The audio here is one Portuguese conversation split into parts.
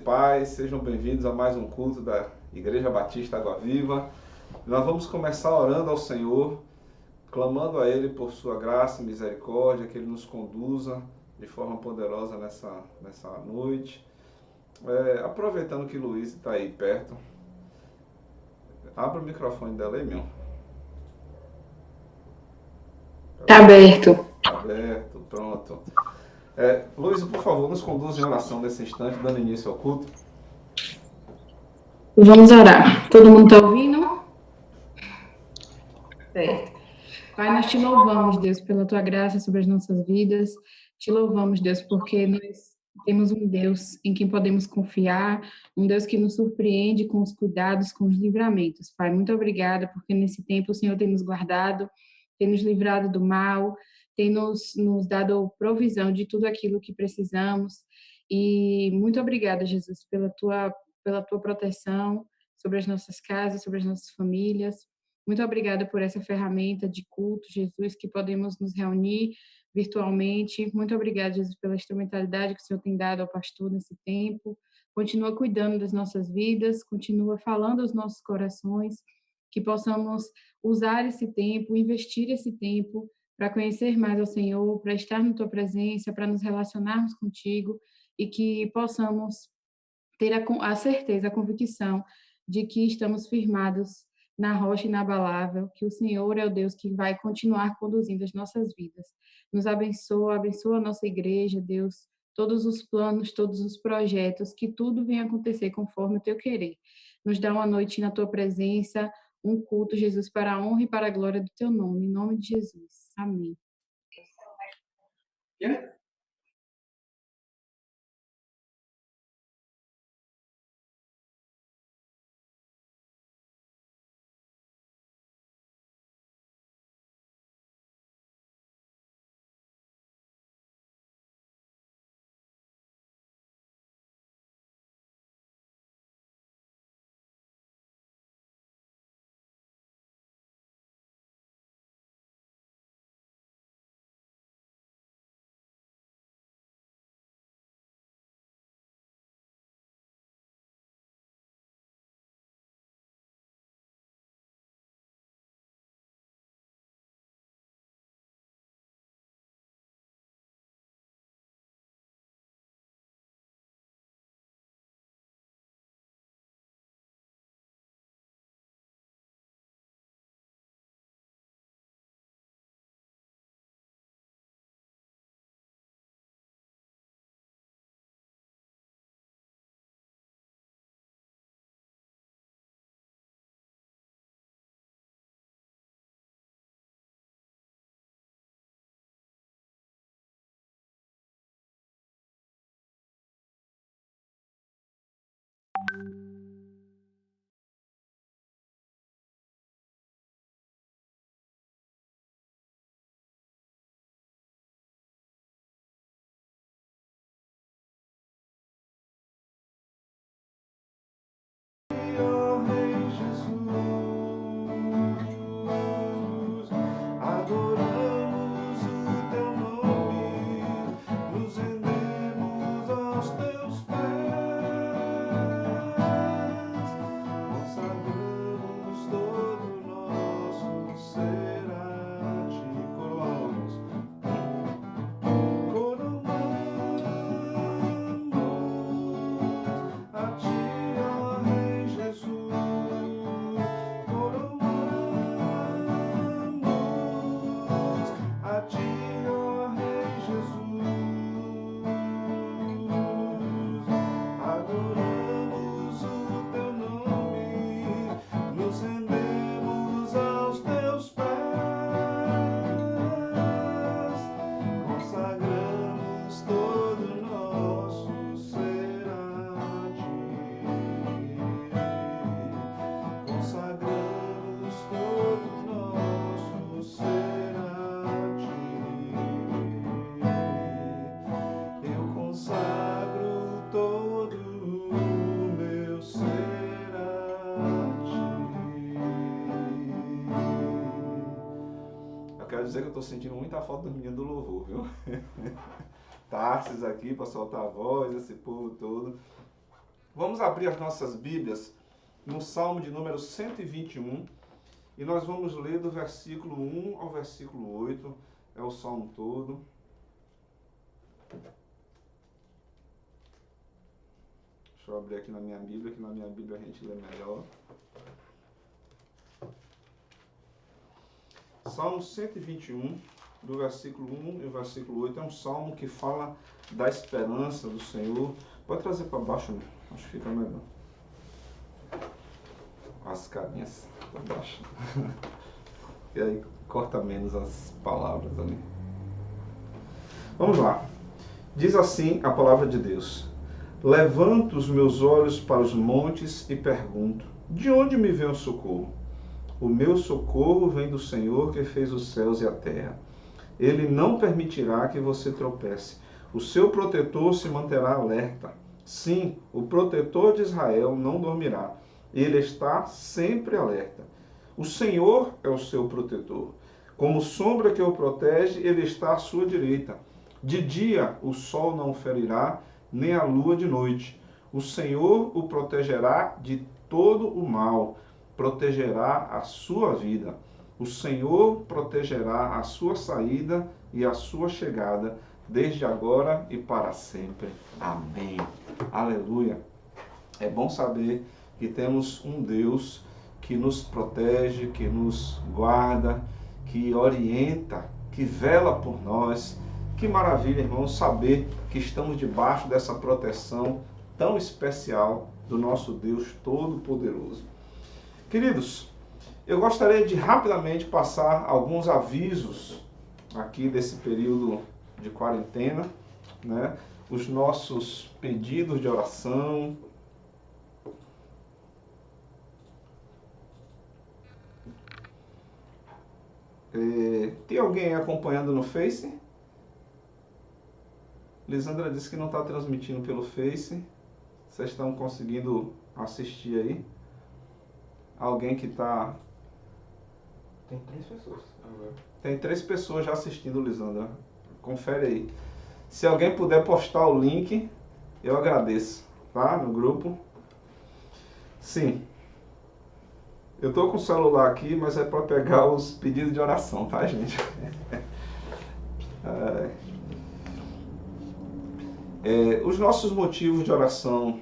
Paz, sejam bem-vindos a mais um culto da Igreja Batista Água Viva. Nós vamos começar orando ao Senhor, clamando a Ele por sua graça e misericórdia, que Ele nos conduza de forma poderosa nessa noite. Aproveitando que Luiz está aí perto, abra o microfone dela aí, meu. Tá aberto. Tá aberto, pronto. Luiz, por favor, nos conduza em oração nesse instante, dando início ao culto. Vamos orar. Todo mundo está ouvindo? Certo. Pai, nós te louvamos, Deus, pela tua graça sobre as nossas vidas. Te louvamos, Deus, porque nós temos um Deus em quem podemos confiar, um Deus que nos surpreende com os cuidados, com os livramentos. Pai, muito obrigada, porque nesse tempo o Senhor tem nos guardado, tem nos livrado do mal, tem nos dado provisão de tudo aquilo que precisamos. E muito obrigada, Jesus, pela tua proteção sobre as nossas casas, sobre as nossas famílias. Muito obrigada por essa ferramenta de culto, Jesus, que podemos nos reunir virtualmente. Muito obrigada, Jesus, pela instrumentalidade que o Senhor tem dado ao pastor nesse tempo. Continua cuidando das nossas vidas, continua falando aos nossos corações, que possamos usar esse tempo, investir esse tempo para conhecer mais ao Senhor, para estar na tua presença, para nos relacionarmos contigo e que possamos ter a certeza, a convicção de que estamos firmados na rocha inabalável, que o Senhor é o Deus que vai continuar conduzindo as nossas vidas. Nos abençoa, abençoa a nossa igreja, Deus, todos os planos, todos os projetos, que tudo venha acontecer conforme o teu querer. Nos dá uma noite na tua presença, um culto, Jesus, para a honra e para a glória do teu nome. Em nome de Jesus. Amém. Quero dizer que eu tô sentindo muita falta do menino do louvor, viu? Tarsis aqui para soltar a voz, esse povo todo. Vamos abrir as nossas Bíblias no Salmo de número 121 e nós vamos ler do versículo 1 ao versículo 8, é o Salmo todo. Deixa eu abrir aqui na minha Bíblia, que na minha Bíblia a gente lê melhor. Salmo 121, do versículo 1 e o versículo 8, é um salmo que fala da esperança do Senhor. Pode trazer para baixo, né? Acho que fica melhor. As carinhas para baixo. E aí corta menos as palavras ali. Vamos lá. Diz assim a palavra de Deus: levanto os meus olhos para os montes e pergunto: de onde me vem o socorro? O meu socorro vem do Senhor que fez os céus e a terra. Ele não permitirá que você tropece. O seu protetor se manterá alerta. Sim, o protetor de Israel não dormirá. Ele está sempre alerta. O Senhor é o seu protetor. Como sombra que o protege, ele está à sua direita. De dia o sol não o ferirá, nem a lua de noite. O Senhor o protegerá de todo o mal. Protegerá a sua vida. O Senhor protegerá a sua saída e a sua chegada, desde agora e para sempre. Amém. Aleluia. É bom saber que temos um Deus que nos protege, que nos guarda, que orienta, que vela por nós. Que maravilha, irmãos, saber que estamos debaixo dessa proteção tão especial do nosso Deus Todo-Poderoso. Queridos, eu gostaria de rapidamente passar alguns avisos aqui desse período de quarentena, né? Os nossos pedidos de oração. Tem alguém acompanhando no Face? Lisandra disse que não está transmitindo pelo Face. Vocês estão conseguindo assistir aí? Alguém que está... Tem 3 pessoas agora. Tem 3 pessoas já assistindo, Lisandra. Confere aí. Se alguém puder postar o link, eu agradeço, tá? No grupo. Sim. Eu tô com o celular aqui, mas é para pegar os pedidos de oração, tá, gente? Os nossos motivos de oração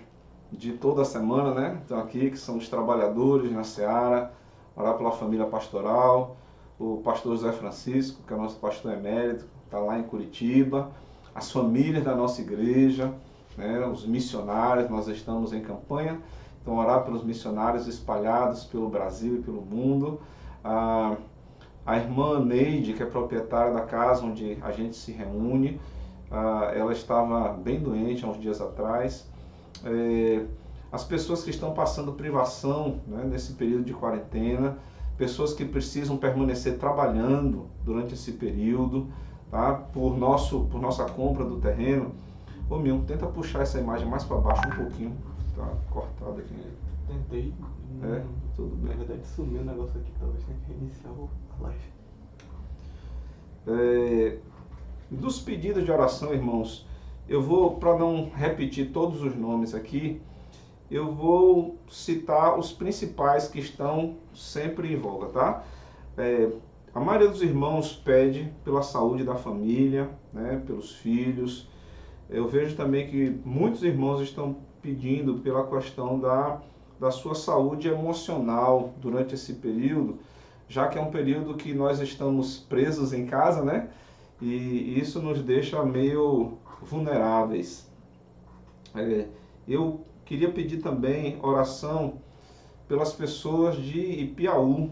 de toda a semana, né? Estão aqui, que são os trabalhadores na Seara, orar pela família pastoral, o pastor José Francisco, que é o nosso pastor emérito, está lá em Curitiba, as famílias da nossa igreja, né? Os missionários, nós estamos em campanha, então orar pelos missionários espalhados pelo Brasil e pelo mundo. A irmã Neide, que é proprietária da casa onde a gente se reúne, ela estava bem doente há uns dias atrás. As pessoas que estão passando privação, né, nesse período de quarentena, pessoas que precisam permanecer trabalhando durante esse período, tá, por nossa compra do terreno. Ô Milton, tenta puxar essa imagem mais para baixo um pouquinho, tá cortado aqui. Tentei, tudo bem. Na verdade sumiu o negócio aqui, talvez tenha que reiniciar a live. Dos pedidos de oração, irmãos, eu vou, para não repetir todos os nomes aqui, eu vou citar os principais que estão sempre em voga, tá? A maioria dos irmãos pede pela saúde da família, né, pelos filhos. Eu vejo também que muitos irmãos estão pedindo pela questão da sua saúde emocional durante esse período, já que é um período que nós estamos presos em casa, né? E isso nos deixa meio vulneráveis. Eu queria pedir também oração pelas pessoas de Ipiaú.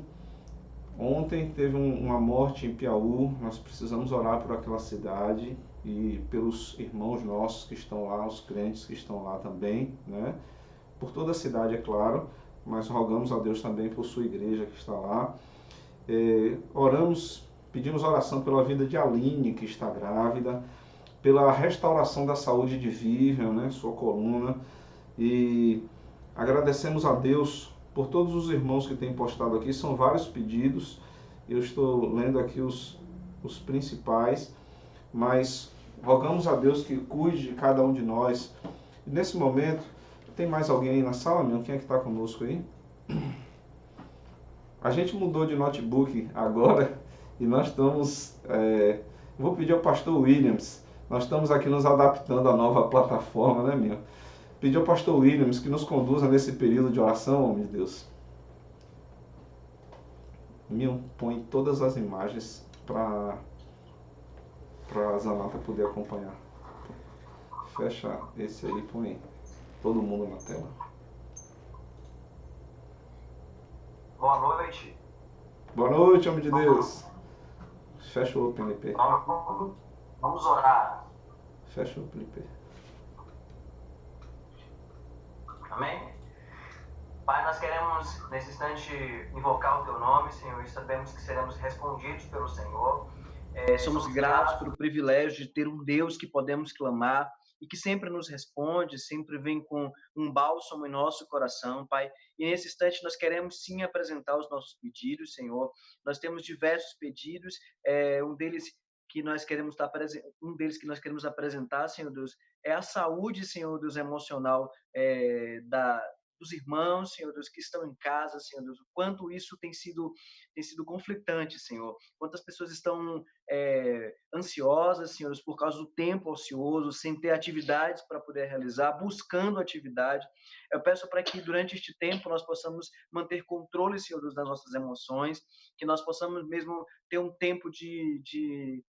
Ontem teve uma morte em Ipiaú, nós precisamos orar por aquela cidade e pelos irmãos nossos que estão lá, os crentes que estão lá também, né? Por toda a cidade, é claro, mas rogamos a Deus também por sua igreja que está lá. Pedimos oração pela vida de Aline, que está grávida, pela restauração da saúde de Vivian, né, sua coluna, e agradecemos a Deus por todos os irmãos que têm postado aqui. São vários pedidos, eu estou lendo aqui os principais, mas rogamos a Deus que cuide de cada um de nós. E nesse momento, Tem mais alguém aí na sala, meu? Quem é que está conosco aí? A gente mudou de notebook agora e nós estamos... vou pedir ao pastor Williams. Nós estamos aqui nos adaptando à nova plataforma, né, meu? Pedir ao pastor Williams que nos conduza nesse período de oração, homem de Deus. Meu, põe todas as imagens para a Zanata poder acompanhar. Fecha esse aí, põe todo mundo na tela. Boa noite. Boa noite, homem de Deus. Fecha o OpenLP. Vamos orar. Fecha o OpenLP. Amém? Pai, nós queremos nesse instante invocar o Teu nome, Senhor, e sabemos que seremos respondidos pelo Senhor. Somos gratos pelo privilégio de ter um Deus que podemos clamar e que sempre nos responde, sempre vem com um bálsamo em nosso coração, Pai. E nesse instante nós queremos sim apresentar os nossos pedidos, Senhor. Nós temos diversos pedidos, um deles que nós queremos apresentar, Senhor Deus, é a saúde, Senhor Deus, emocional dos irmãos, Senhor Deus, que estão em casa, Senhor Deus, o quanto isso tem sido conflitante, Senhor. Quantas pessoas estão ansiosas, Senhor Deus, por causa do tempo ocioso, sem ter atividades para poder realizar, buscando atividade. Eu peço para que durante este tempo nós possamos manter controle, Senhor Deus, das nossas emoções, que nós possamos mesmo ter um tempo de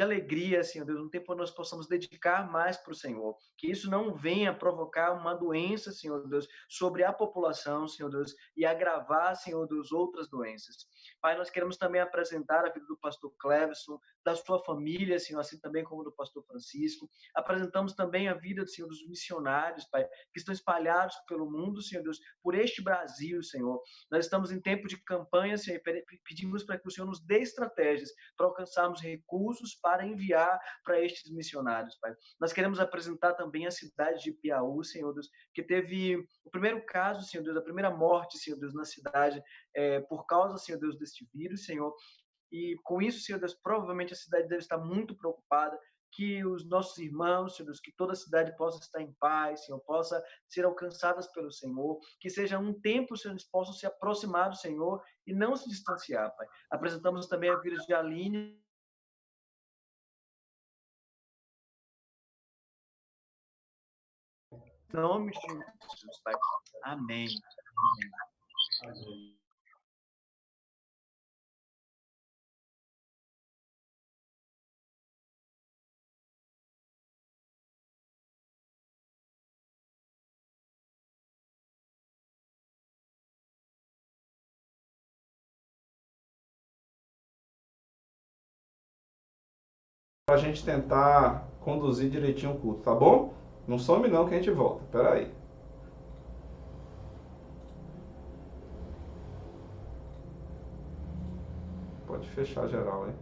alegria, Senhor Deus, um tempo onde nós possamos dedicar mais para o Senhor, que isso não venha provocar uma doença, Senhor Deus, sobre a população, Senhor Deus, e agravar, Senhor Deus, outras doenças. Pai, nós queremos também apresentar a vida do pastor Cleverson, da sua família, Senhor, assim também como do pastor Francisco. Apresentamos também a vida, Senhor, dos missionários, Pai, que estão espalhados pelo mundo, Senhor Deus, por este Brasil, Senhor. Nós estamos em tempo de campanha, Senhor, e pedimos para que o Senhor nos dê estratégias para alcançarmos recursos para enviar para estes missionários, Pai. Nós queremos apresentar também a cidade de Piauí, Senhor Deus, que teve o primeiro caso, Senhor Deus, a primeira morte, Senhor Deus, na cidade, por causa, Senhor Deus, deste vírus, Senhor. E com isso, Senhor Deus, provavelmente a cidade deve estar muito preocupada, que os nossos irmãos, Senhor Deus, que toda a cidade possa estar em paz, Senhor, possa ser alcançadas pelo Senhor, que seja um tempo, Senhor, eles possam se aproximar do Senhor e não se distanciar, Pai. Apresentamos também a vida de Aline, em nome de Jesus, Pai. Amém. Amém. Para a gente tentar conduzir direitinho o culto, tá bom? Não some não que a gente volta. Espera aí. Pode fechar geral, hein?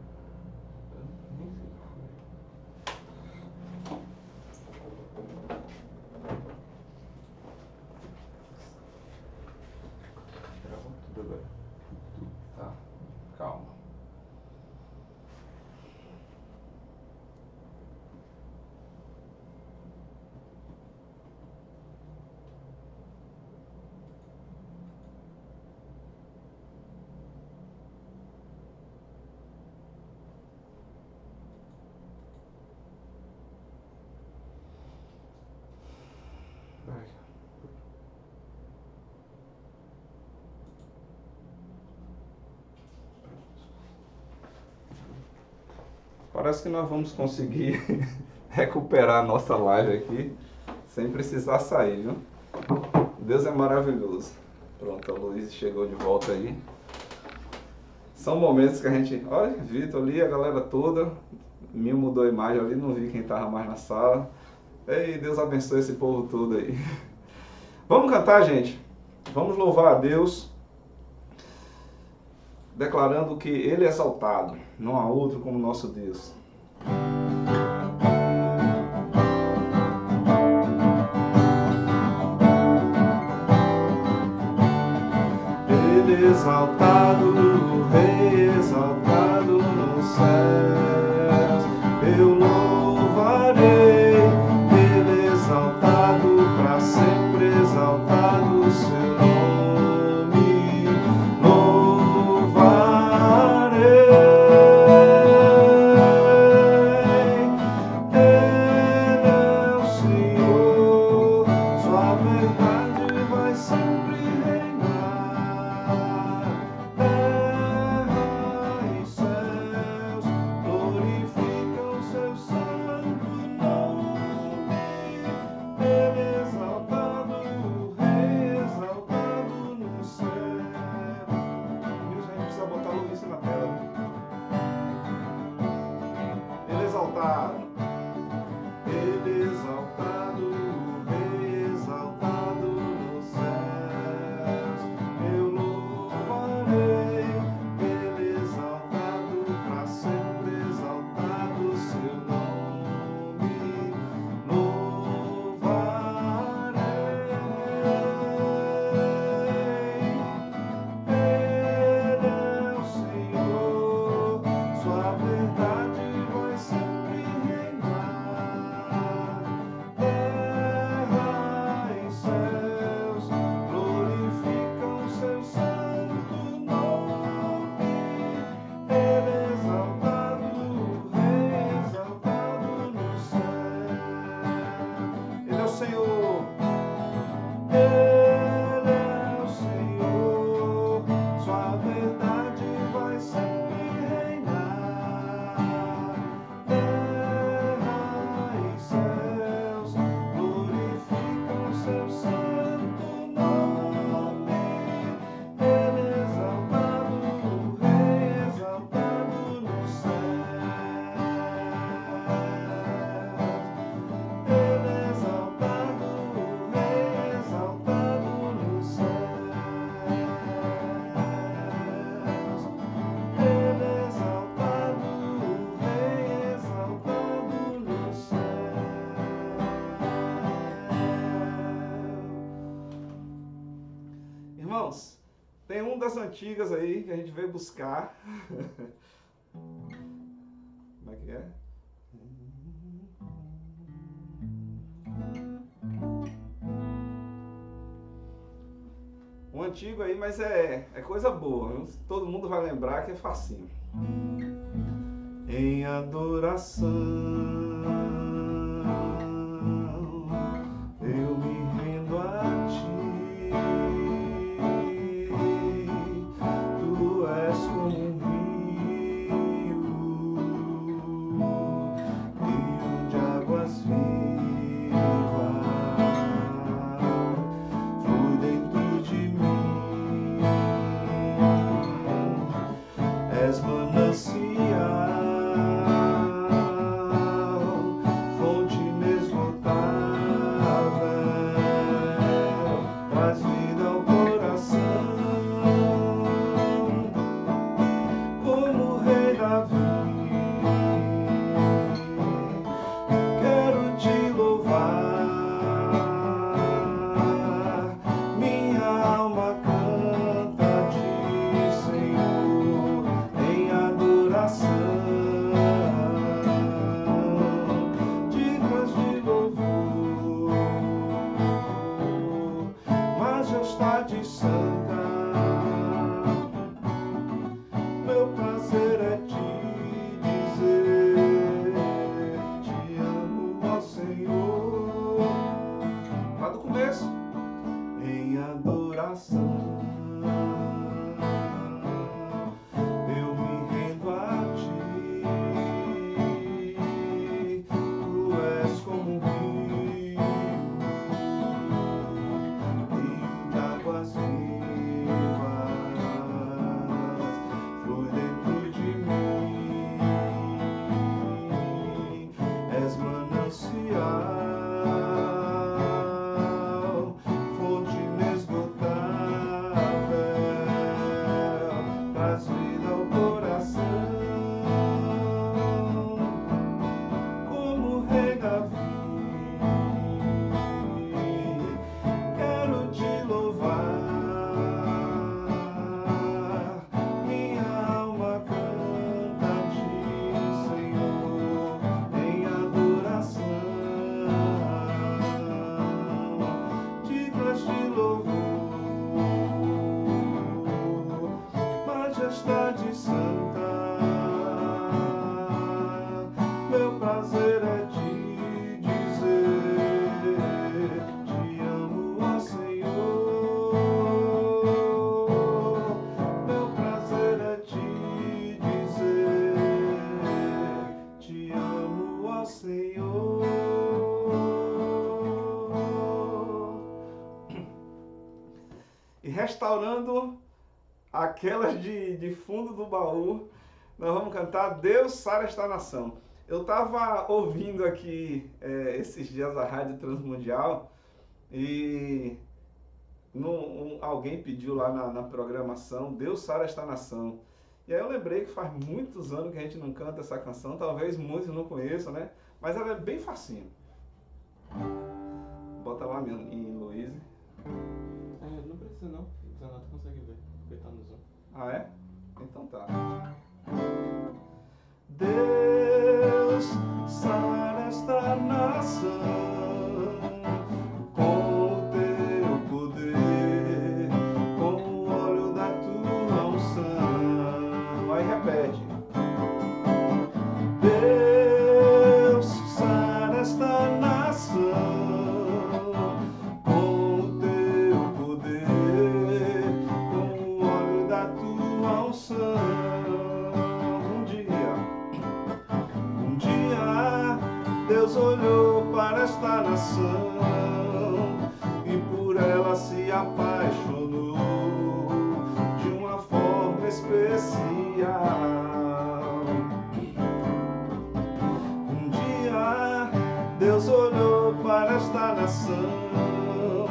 Travou tudo agora. Tá, calma. Vai. Parece que nós vamos conseguir recuperar a nossa live aqui sem precisar sair, viu? Deus é maravilhoso. Pronto, a Luiz chegou de volta aí. São momentos que a gente... Olha, Vitor ali, a galera toda. Mil mudou a imagem ali, não vi quem estava mais na sala. Ei, Deus abençoe esse povo todo aí. Vamos cantar, gente. Vamos louvar a Deus, declarando que Ele é exaltado. Não há outro como nosso Deus. Ele exaltado, Rei exaltado nos céus. Eu louvarei, Ele exaltado pra seu santo nome. Ele é exaltado, o Rei exaltado no céu. Ele é exaltado, o Rei exaltado no céu. Ele é exaltado, o Rei exaltado no céu. Irmãos, tem um das antigas aí que a gente veio buscar. Como é que é? Um antigo aí, mas é coisa boa, viu? Todo mundo vai lembrar que é facinho. Em adoração eu me rendo a ti. Tu és como um rio de águas vivas, flui dentro de mim. És manancial, fonte inesgotável, traz vida ao coração, como o rei Davi. Quero te louvar, minha alma canta a ti, Senhor, em adoração, dignas de louvor, majestade santa. Meu prazer é te dizer, te amo, ó Senhor. Lá do começo. Em adoração eu me rendo a ti. Tu és como um rio de águas vivas, flui dentro de mim. És manancial, fonte inesgotável, traz vida ao coração, como o rei Davi. Quero te louvar, minha alma canta a ti, Senhor, em adoração, dignas de louvor, majestade santa. Meu prazer é te dizer, te amo, ó Senhor. Meu prazer é te dizer, te amo, ó Senhor. E restaurando aquelas de fundo do baú, nós vamos cantar Deus sara esta nação. Eu estava ouvindo aqui esses dias a Rádio Transmundial e alguém pediu lá na programação Deus sara esta nação. E aí eu lembrei que faz muitos anos que a gente não canta essa canção, talvez muitos não conheçam, né? Mas ela é bem facinho. Bota lá em Luíse. Não precisa não, o Zanato consegue ver, porque tá no Zoom. Ah, é? Então tá. Deus sara esta nação com o teu poder, com o óleo da tua unção. Aí repete. Deus sara esta nação com o teu poder, com o óleo da tua apaixonou de uma forma especial. Um dia Deus olhou para esta nação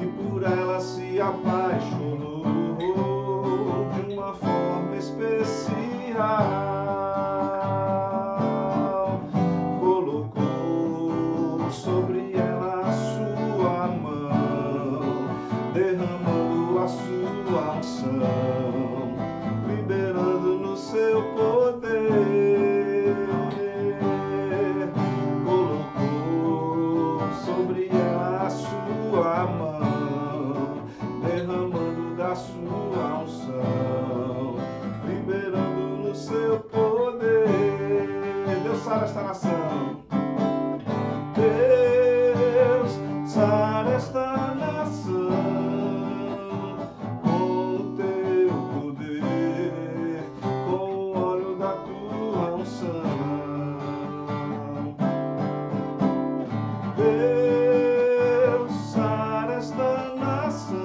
e por ela se apaixonou de uma forma especial. Colocou sobre ela a sua mão, derramando a sua unção, liberando no seu poder. Colocou sobre ela a sua mão, derramando da sua unção, liberando no seu poder. Deus sara esta nação. Deus sara esta nação com o teu poder, com o óleo da tua unção. Deus sara esta nação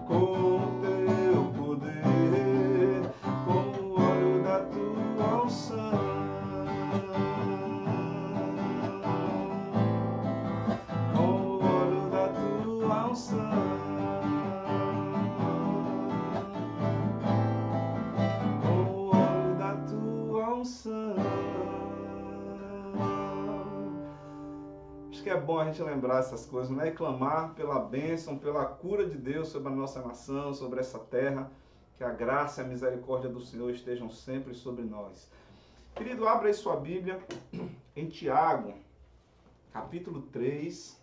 com o teu poder, com o óleo da tua unção. Com o óleo da tua unção. Com o óleo da tua unção. Acho que é bom a gente lembrar essas coisas, né? E clamar pela bênção, pela cura de Deus sobre a nossa nação, sobre essa terra. Que a graça e a misericórdia do Senhor estejam sempre sobre nós. Querido, abra aí sua Bíblia em Tiago, capítulo 3.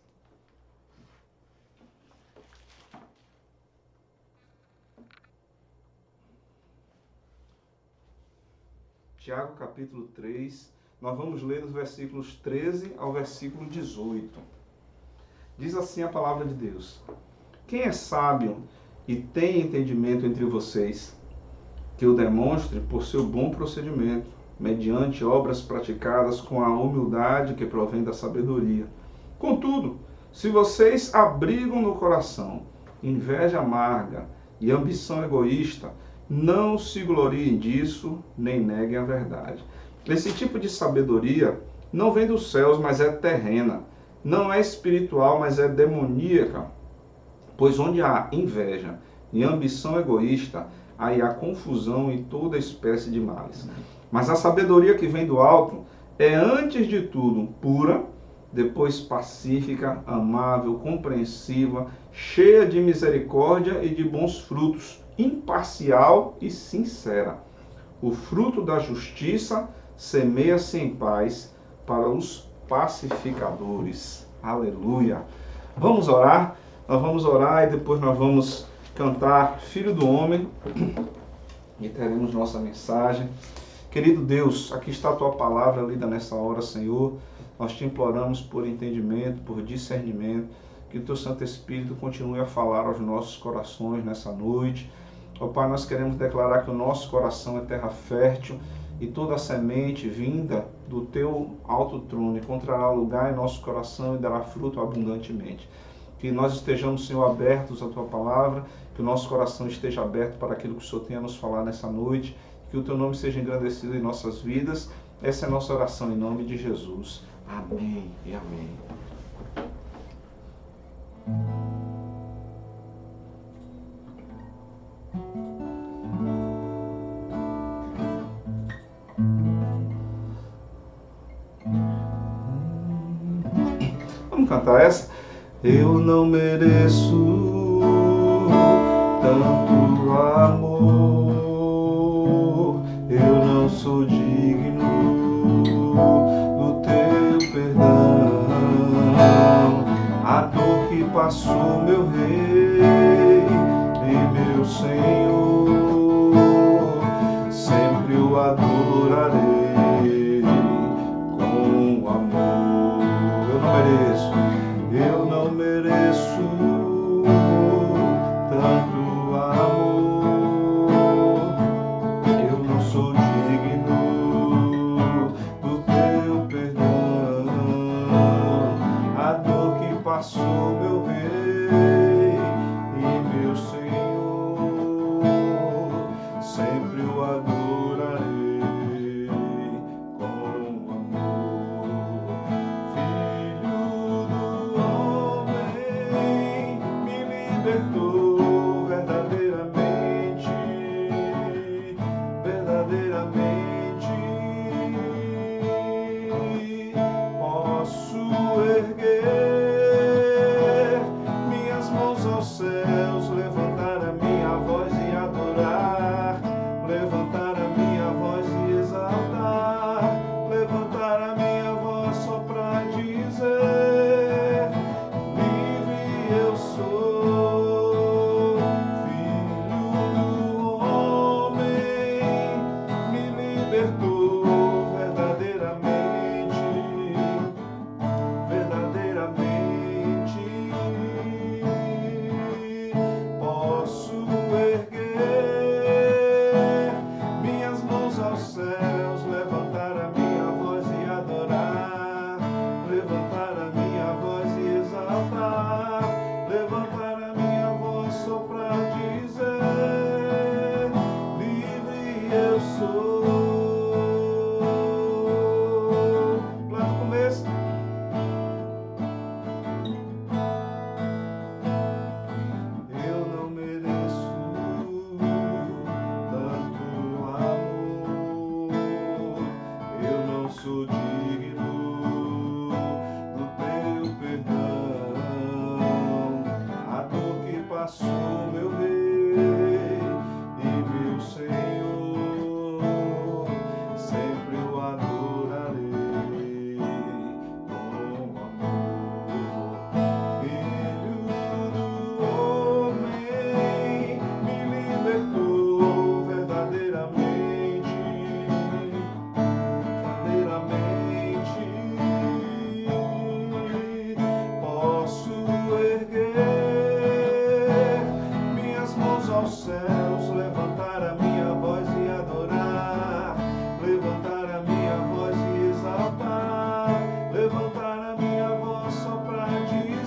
Tiago, capítulo 3. Nós vamos ler dos versículos 13 ao versículo 18. Diz assim a palavra de Deus: Quem é sábio e tem entendimento entre vocês, que o demonstre por seu bom procedimento, mediante obras praticadas com a humildade que provém da sabedoria. Contudo, se vocês abrigam no coração inveja amarga e ambição egoísta, não se gloriem disso, nem neguem a verdade. Esse tipo de sabedoria não vem dos céus, mas é terrena. Não é espiritual, mas é demoníaca. Pois onde há inveja e ambição egoísta, aí há confusão e toda espécie de males. Mas a sabedoria que vem do alto é, antes de tudo, pura, depois pacífica, amável, compreensiva, cheia de misericórdia e de bons frutos, imparcial e sincera. O fruto da justiça semeia-se em paz para os pacificadores. Aleluia! Vamos orar? Nós vamos orar e depois nós vamos cantar Filho do Homem e teremos nossa mensagem. Querido Deus, aqui está a Tua palavra lida nessa hora, Senhor. Nós te imploramos por entendimento, por discernimento, que o Teu Santo Espírito continue a falar aos nossos corações nessa noite. Ó Pai, nós queremos declarar que o nosso coração é terra fértil e toda a semente vinda do Teu alto trono encontrará lugar em nosso coração e dará fruto abundantemente. Que nós estejamos, Senhor, abertos à Tua palavra, que o nosso coração esteja aberto para aquilo que o Senhor tem a nos falar nessa noite, que o Teu nome seja engrandecido em nossas vidas. Essa é a nossa oração em nome de Jesus. Amém e amém. Vamos cantar essa? Eu não mereço tanto amor, eu não sou digno do Teu perdão. A dor que passou meu Rei e meu Senhor, sempre o adorarei com amor. Eu não mereço tanto amor, eu não sou digno do Teu perdão. A dor que passou meu Rei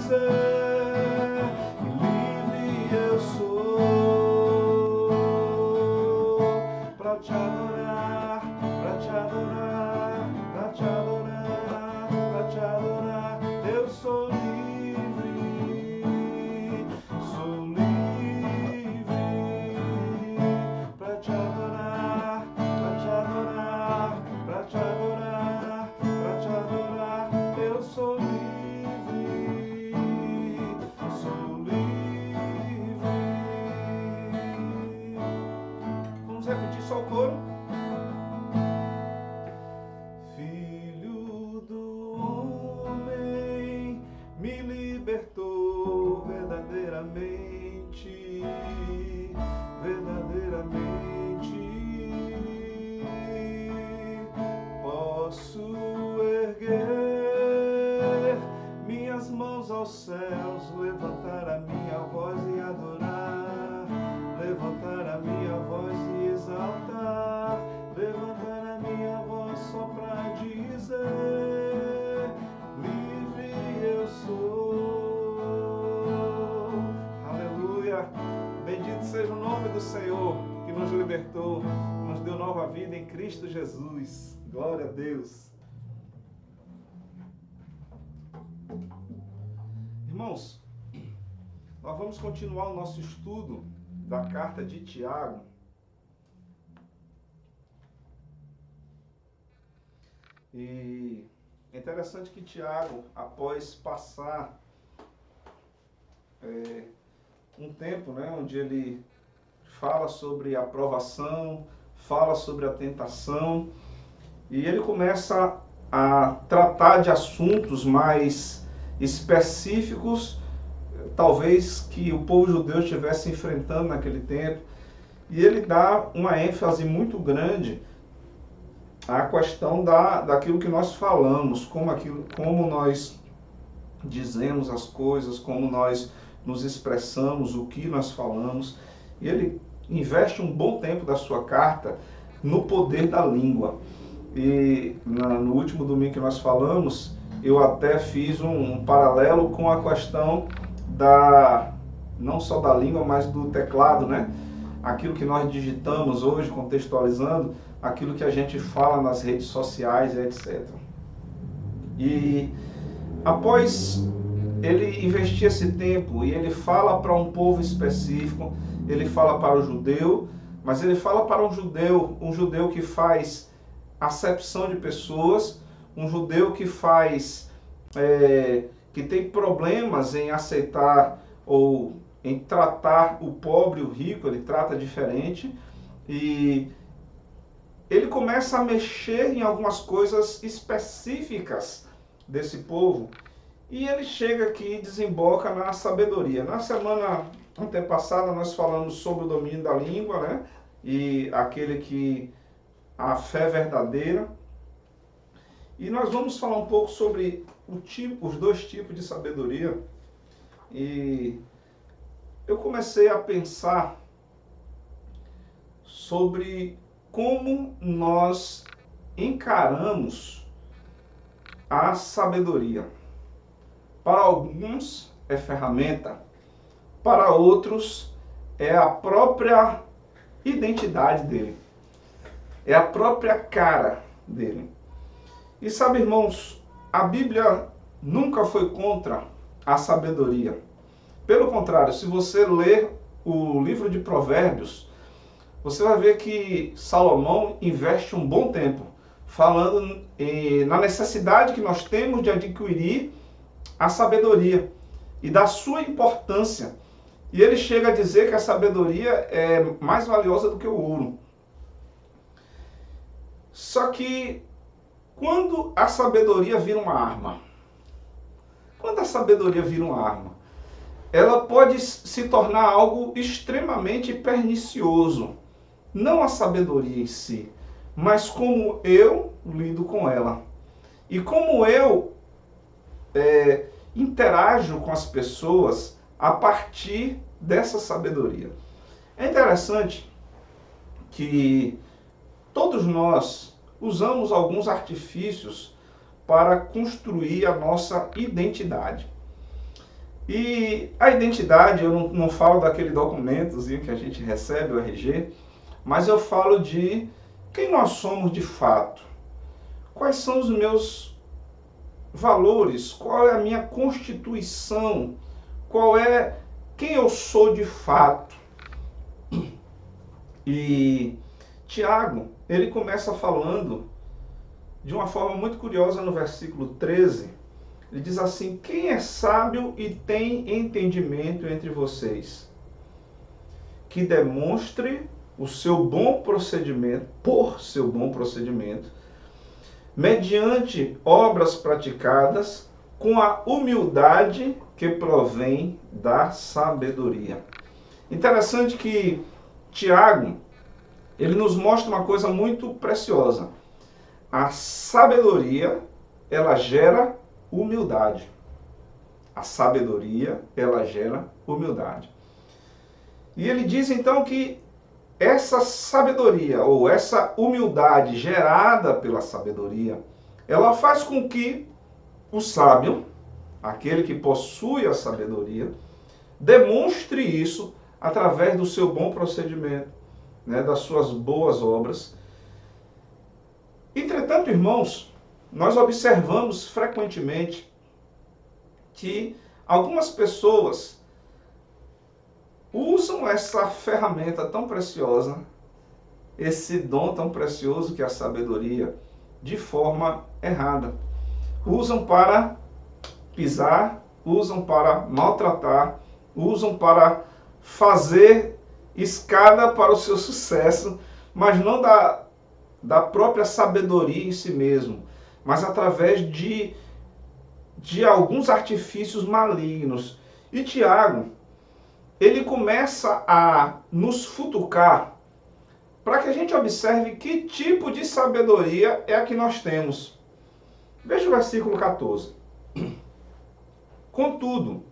dizer, livre eu sou para te adorar, para te adorar, para te adorar, para te adorar. Eu sou livre, para te adorar, para te adorar, para te adorar, para te adorar. Eu sou livre, sou livre. Vamos repetir só o coro. Filho do homem me libertou verdadeiramente, verdadeiramente. Posso erguer minhas mãos aos céus, levantar a minha voz e adorar, levantar a minha voz e exaltar, levantar a minha voz só para dizer, livre eu sou. Aleluia! Bendito seja o nome do Senhor, que nos libertou, nos deu nova vida em Cristo Jesus. Glória a Deus. Irmãos, nós vamos continuar o nosso estudo da carta de Tiago. E é interessante que Tiago, após passar um tempo, né, onde ele fala sobre a provação, fala sobre a tentação, e ele começa a tratar de assuntos mais específicos, talvez que o povo judeu estivesse enfrentando naquele tempo, e ele dá uma ênfase muito grande à questão daquilo que nós falamos, como nós dizemos as coisas, como nós nos expressamos, o que nós falamos. E ele investe um bom tempo da sua carta no poder da língua. E no último domingo que nós falamos, eu até fiz um paralelo com a questão não só da língua, mas do teclado, né? Aquilo que nós digitamos hoje, contextualizando, aquilo que a gente fala nas redes sociais, etc. E após ele investir esse tempo, e ele fala para um povo específico, ele fala para o judeu, mas ele fala para um judeu que faz acepção de pessoas, um judeu que que tem problemas em aceitar ou em tratar o pobre e o rico, ele trata diferente, e ele começa a mexer em algumas coisas específicas desse povo, e ele chega aqui e desemboca na sabedoria. Na semana antepassada nós falamos sobre o domínio da língua, né? E a fé verdadeira. E nós vamos falar um pouco sobre os dois tipos de sabedoria. E eu comecei a pensar sobre como nós encaramos a sabedoria. Para alguns é ferramenta, para outros é a própria identidade dele, é a própria cara dele. E sabe, irmãos, a Bíblia nunca foi contra a sabedoria. Pelo contrário, se você ler o livro de Provérbios, você vai ver que Salomão investe um bom tempo falando na necessidade que nós temos de adquirir a sabedoria e da sua importância. E ele chega a dizer que a sabedoria é mais valiosa do que o ouro. Só que quando a sabedoria vira uma arma, ela pode se tornar algo extremamente pernicioso. Não a sabedoria em si, mas como eu lido com ela. E como eu interajo com as pessoas a partir dessa sabedoria. É interessante que todos nós usamos alguns artifícios para construir a nossa identidade. E a identidade, eu não falo daquele documentozinho que a gente recebe, o RG, mas eu falo de quem nós somos de fato. Quais são os meus valores? Qual é a minha constituição? Qual é quem eu sou de fato? E Tiago, ele começa falando de uma forma muito curiosa no versículo 13. Ele diz assim: quem é sábio e tem entendimento entre vocês? Que demonstre o seu bom procedimento, por seu bom procedimento, mediante obras praticadas com a humildade que provém da sabedoria. Interessante que Tiago, ele nos mostra uma coisa muito preciosa. A sabedoria, ela gera humildade. A sabedoria, ela gera humildade. E ele diz então que essa sabedoria, ou essa humildade gerada pela sabedoria, ela faz com que o sábio, aquele que possui a sabedoria, demonstre isso através do seu bom procedimento, né, das suas boas obras. Entretanto, irmãos, nós observamos frequentemente que algumas pessoas usam essa ferramenta tão preciosa, esse dom tão precioso que é a sabedoria, de forma errada. Usam para pisar, usam para maltratar, usam para fazer escada para o seu sucesso, mas não da própria sabedoria em si mesmo, mas através de alguns artifícios malignos. E Tiago, ele começa a nos futucar para que a gente observe que tipo de sabedoria é a que nós temos. Veja o versículo 14. Contudo,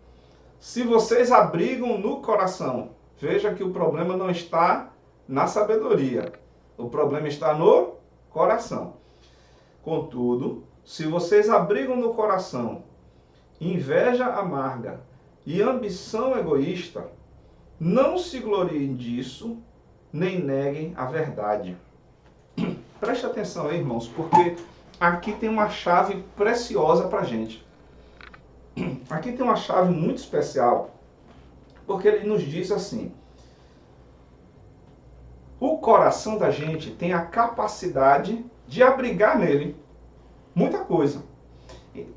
se vocês abrigam no coração, veja que o problema não está na sabedoria, o problema está no coração. Contudo, se vocês abrigam no coração inveja amarga e ambição egoísta, não se gloriem disso, nem neguem a verdade. Preste atenção aí, irmãos, porque aqui tem uma chave preciosa para a gente. Aqui tem uma chave muito especial, porque ele nos diz assim: o coração da gente tem a capacidade de abrigar nele muita coisa.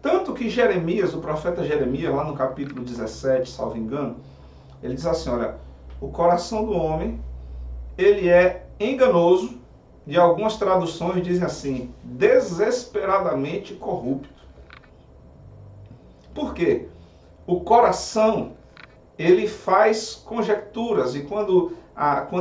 Tanto que Jeremias, o profeta Jeremias, lá no capítulo 17, salvo engano, ele diz assim, olha, o coração do homem, ele é enganoso, e algumas traduções dizem assim, desesperadamente corrupto. Por quê? O coração, ele faz conjecturas, e quando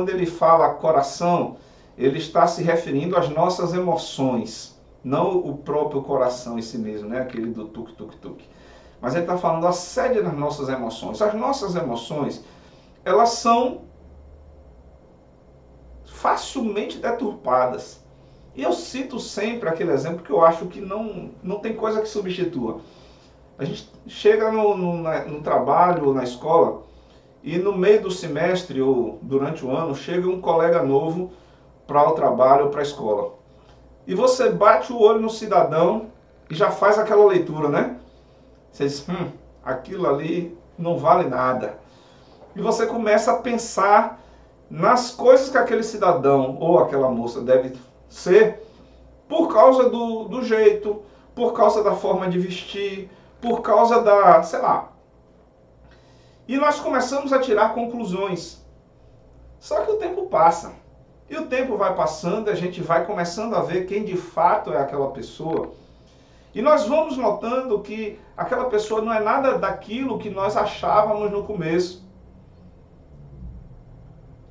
ele fala coração, ele está se referindo às nossas emoções, não o próprio coração em si mesmo, né? Aquele do tuk-tuk-tuk. Mas ele está falando a sede das nossas emoções. As nossas emoções, elas são facilmente deturpadas. E eu cito sempre aquele exemplo que eu acho que não tem coisa que substitua. A gente chega no trabalho ou na escola e no meio do semestre ou durante o ano chega um colega novo para o trabalho ou para a escola. E você bate o olho no cidadão e já faz aquela leitura, né? Você diz, aquilo ali não vale nada. E você começa a pensar nas coisas que aquele cidadão ou aquela moça deve ser por causa do jeito, por causa da forma de vestir, por causa da, sei lá. E nós começamos a tirar conclusões. Só que o tempo passa. E o tempo vai passando e a gente vai começando a ver quem de fato é aquela pessoa. E nós vamos notando que aquela pessoa não é nada daquilo que nós achávamos no começo.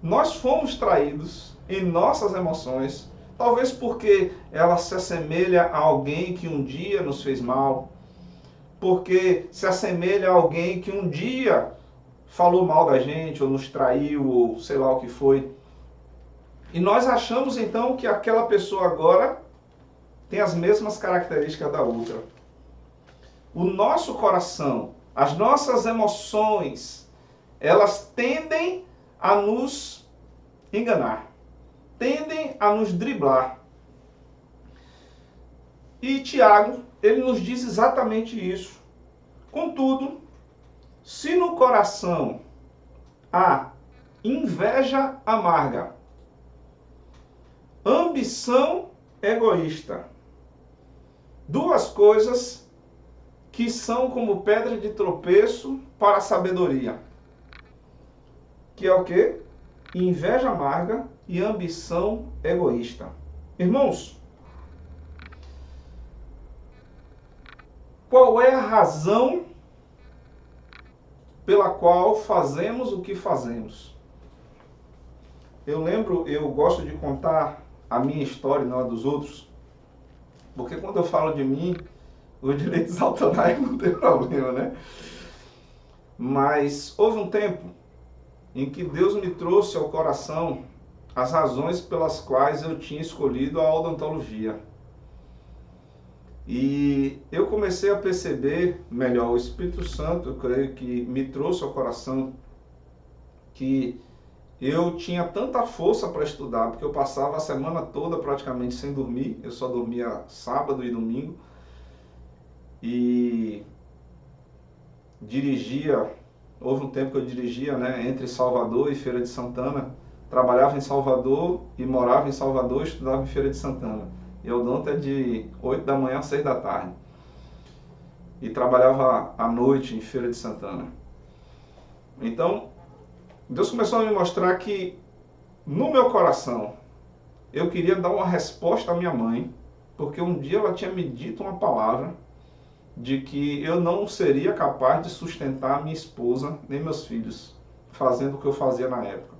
Nós fomos traídos em nossas emoções, talvez porque ela se assemelha a alguém que um dia nos fez mal, porque se assemelha a alguém que um dia falou mal da gente, ou nos traiu, ou sei lá o que foi. E nós achamos então que aquela pessoa agora tem as mesmas características da outra. O nosso coração, as nossas emoções, elas tendem a nos enganar, tendem a nos driblar. E Tiago, ele nos diz exatamente isso. Contudo, se no coração há inveja amarga, ambição egoísta, duas coisas que são como pedra de tropeço para a sabedoria, que é o quê? Inveja amarga e ambição egoísta. Irmãos, qual é a razão pela qual fazemos o que fazemos? Eu gosto de contar a minha história e não a dos outros, porque quando eu falo de mim, os direitos autorais não tem problema, né? Mas houve um tempo em que Deus me trouxe ao coração as razões pelas quais eu tinha escolhido a odontologia. E eu comecei a perceber, melhor, o Espírito Santo, eu creio que me trouxe ao coração que eu tinha tanta força para estudar, porque eu passava a semana toda praticamente sem dormir, eu só dormia sábado e domingo, e houve um tempo que eu dirigia, né, entre Salvador e Feira de Santana, trabalhava em Salvador e morava em Salvador e estudava em Feira de Santana. E o odonto é de 8 da manhã a 6 da tarde. E trabalhava à noite em Feira de Santana. Então, Deus começou a me mostrar que no meu coração eu queria dar uma resposta à minha mãe, porque um dia ela tinha me dito uma palavra de que eu não seria capaz de sustentar minha esposa nem meus filhos, fazendo o que eu fazia na época.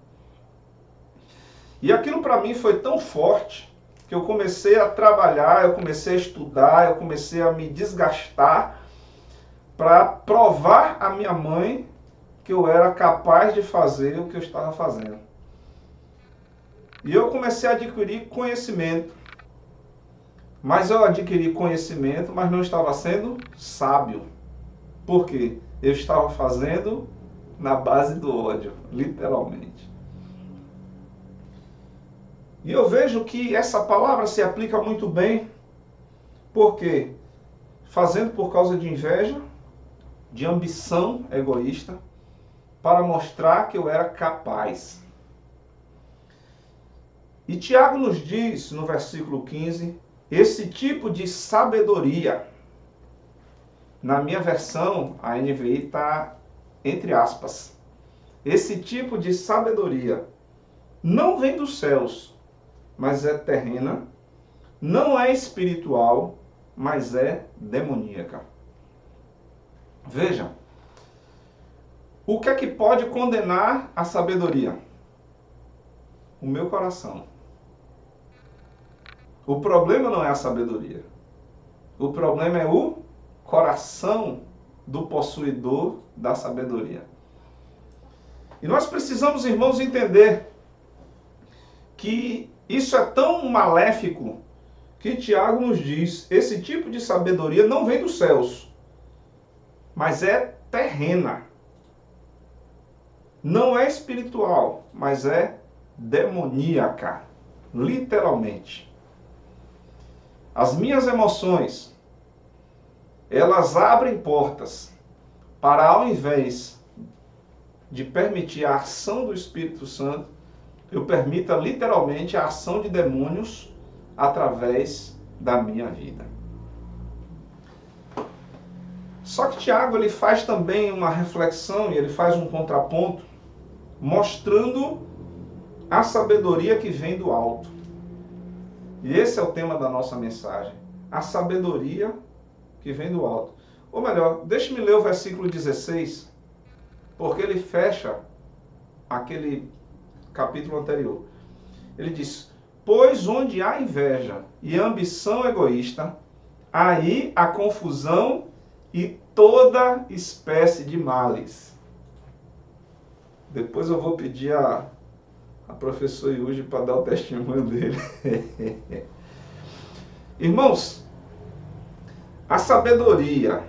E aquilo para mim foi tão forte que eu comecei a trabalhar, eu comecei a estudar, eu comecei a me desgastar para provar à minha mãe que eu era capaz de fazer o que eu estava fazendo. E eu comecei a adquirir conhecimento. Mas eu adquiri conhecimento, mas não estava sendo sábio. Por quê? Eu estava fazendo na base do ódio, literalmente. E eu vejo que essa palavra se aplica muito bem, porque fazendo por causa de inveja, de ambição egoísta, para mostrar que eu era capaz. E Tiago nos diz, no versículo 15, esse tipo de sabedoria, na minha versão, a NVI está entre aspas, esse tipo de sabedoria não vem dos céus, mas é terrena, não é espiritual, mas é demoníaca. Veja, o que é que pode condenar a sabedoria? O meu coração. O problema não é a sabedoria. O problema é o coração do possuidor da sabedoria. E nós precisamos, irmãos, entender que isso é tão maléfico que Tiago nos diz, esse tipo de sabedoria não vem dos céus, mas é terrena. Não é espiritual, mas é demoníaca, literalmente. As minhas emoções, elas abrem portas para, ao invés de permitir a ação do Espírito Santo, eu permita literalmente a ação de demônios através da minha vida. Só que Tiago, ele faz também uma reflexão e ele faz um contraponto, mostrando a sabedoria que vem do alto. E esse é o tema da nossa mensagem. A sabedoria que vem do alto. Ou melhor, deixe-me ler o versículo 16, porque ele fecha aquele capítulo anterior. Ele diz, pois onde há inveja e ambição egoísta, aí há confusão e toda espécie de males. Depois eu vou pedir a professora Yuji para dar o testemunho dele. Irmãos, a sabedoria,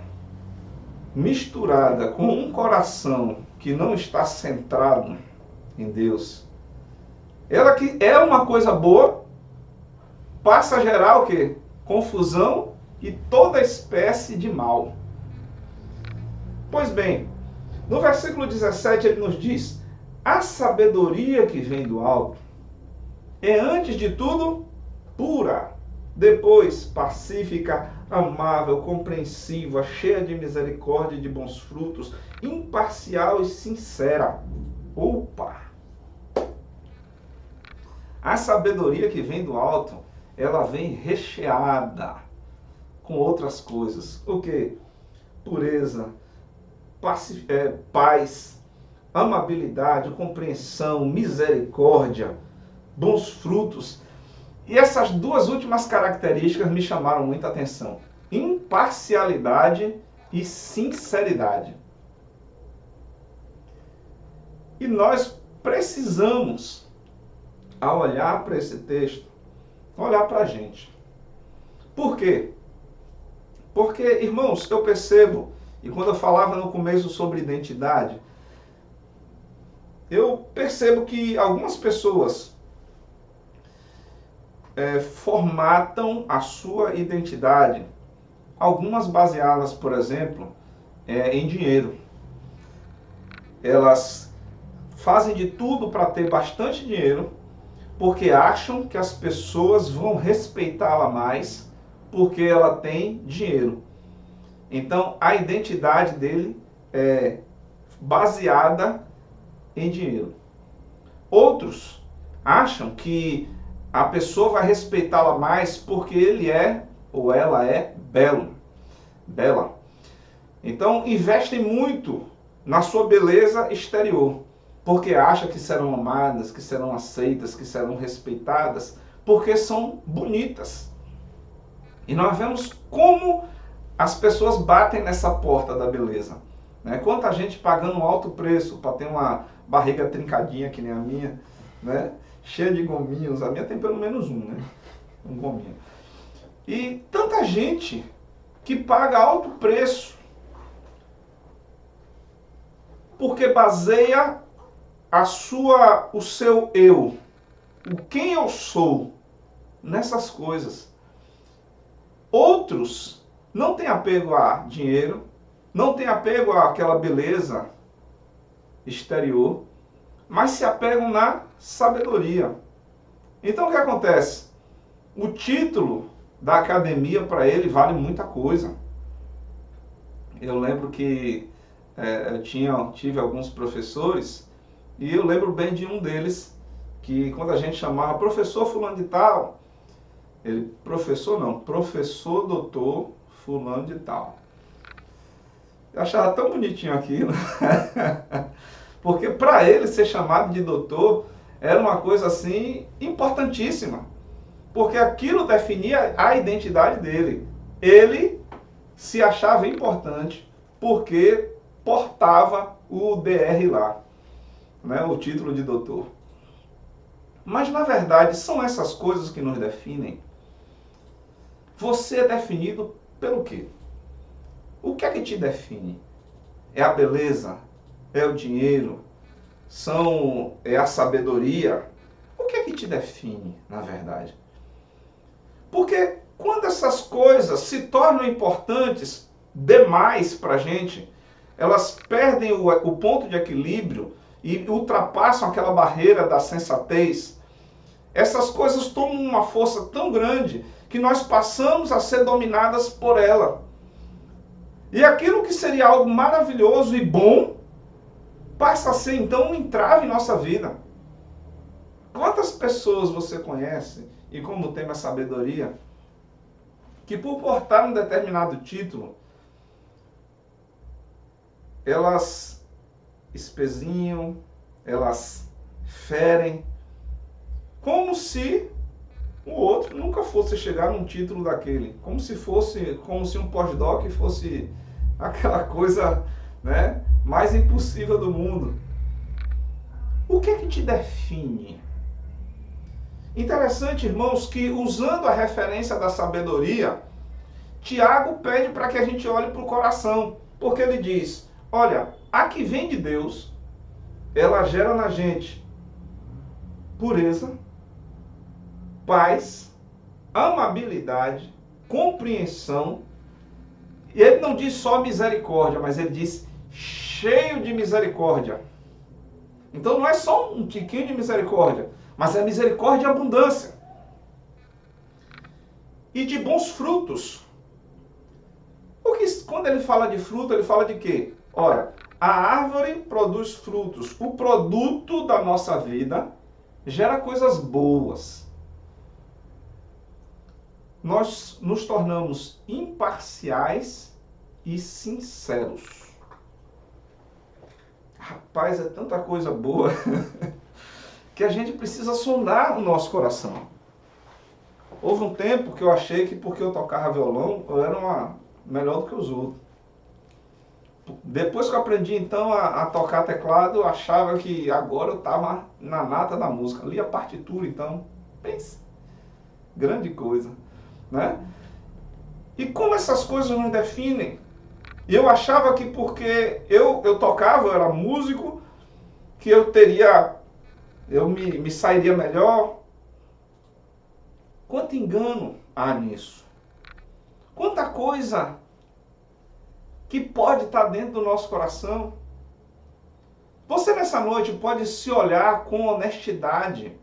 misturada com um coração que não está centrado em Deus, ela que é uma coisa boa, passa a gerar o quê? Confusão e toda espécie de mal. Pois bem, no versículo 17 ele nos diz: a sabedoria que vem do alto é antes de tudo pura, depois pacífica, amável, compreensiva, cheia de misericórdia e de bons frutos, imparcial e sincera. Opa! A sabedoria que vem do alto, ela vem recheada com outras coisas. O quê? Pureza, paz, amabilidade, compreensão, misericórdia, bons frutos. E essas duas últimas características me chamaram muita atenção: imparcialidade e sinceridade. E nós precisamos, ao olhar para esse texto, olhar para a gente. Por quê? Porque, irmãos, eu percebo, e quando eu falava no começo sobre identidade, eu percebo que algumas pessoas formatam a sua identidade, algumas baseadas, por exemplo, em dinheiro. Elas fazem de tudo para ter bastante dinheiro, porque acham que as pessoas vão respeitá-la mais porque ela tem dinheiro. Então, a identidade dele é baseada em dinheiro. Outros acham que a pessoa vai respeitá-la mais porque ele é ou ela é bela. Então, investem muito na sua beleza exterior, porque acham que serão amadas, que serão aceitas, que serão respeitadas, porque são bonitas. E nós vemos como as pessoas batem nessa porta da beleza. Né? Quanta gente pagando um alto preço para ter uma barriga trincadinha que nem a minha, né? Cheia de gominhos. A minha tem pelo menos um, né? Um gominho. E tanta gente que paga alto preço porque baseia o seu eu, o quem eu sou, nessas coisas. Outros não têm apego a dinheiro, não têm apego àquela beleza exterior, mas se apegam na sabedoria. Então o que acontece? O título da academia para ele vale muita coisa. Eu lembro que eu tive alguns professores, e eu lembro bem de um deles, que quando a gente chamava professor fulano de tal, ele, professor doutor fulano de tal. Eu achava tão bonitinho aquilo, porque para ele ser chamado de doutor era uma coisa assim importantíssima, porque aquilo definia a identidade dele. Ele se achava importante porque portava o DR lá, né, o título de doutor. Mas na verdade são essas coisas que nos definem. Você é definido pelo quê? O que é que te define? É a beleza? É o dinheiro? É a sabedoria? O que é que te define, na verdade? Porque quando essas coisas se tornam importantes demais para a gente, elas perdem o ponto de equilíbrio e ultrapassam aquela barreira da sensatez. Essas coisas tomam uma força tão grande que nós passamos a ser dominadas por ela. E aquilo que seria algo maravilhoso e bom, passa a ser então um entrave em nossa vida. Quantas pessoas você conhece, e como tema sabedoria, que por portar um determinado título, elas espezinham, elas ferem, como se o outro nunca fosse chegar num título daquele, como se um pós-doc fosse aquela coisa, né, mais impossível do mundo. O que é que te define? Interessante, irmãos, que usando a referência da sabedoria, Tiago pede para que a gente olhe para o coração. Porque ele diz, olha, a que vem de Deus, ela gera na gente pureza, paz, amabilidade, compreensão. E ele não diz só misericórdia, mas ele diz cheio de misericórdia. Então não é só um tiquinho de misericórdia, mas é misericórdia e abundância. E de bons frutos. Porque quando ele fala de fruto, ele fala de quê? Ora, a árvore produz frutos. O produto da nossa vida gera coisas boas. Nós nos tornamos imparciais e sinceros. Rapaz, é tanta coisa boa que a gente precisa sondar o nosso coração. Houve um tempo que eu achei que porque eu tocava violão, eu era melhor do que os outros. Depois que eu aprendi então a tocar teclado, eu achava que agora eu estava na nata da música. Li a partitura então, pense, grande coisa, né? E como essas coisas nos definem? Eu achava que porque eu tocava, eu era músico, que eu me sairia melhor. Quanto engano há nisso? Quanta coisa que pode estar dentro do nosso coração. Você nessa noite pode se olhar com honestidade.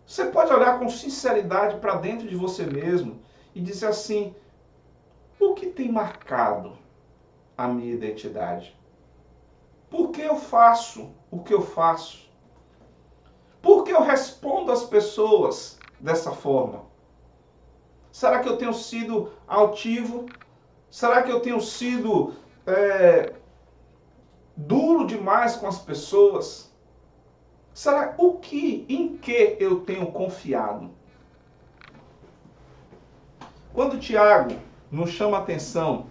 Você pode olhar com sinceridade para dentro de você mesmo e dizer assim, o que tem marcado a minha identidade? Por que eu faço o que eu faço? Por que eu respondo às pessoas dessa forma? Será que eu tenho sido altivo? Será que eu tenho sido duro demais com as pessoas? Será em que eu tenho confiado? Quando Tiago nos chama a atenção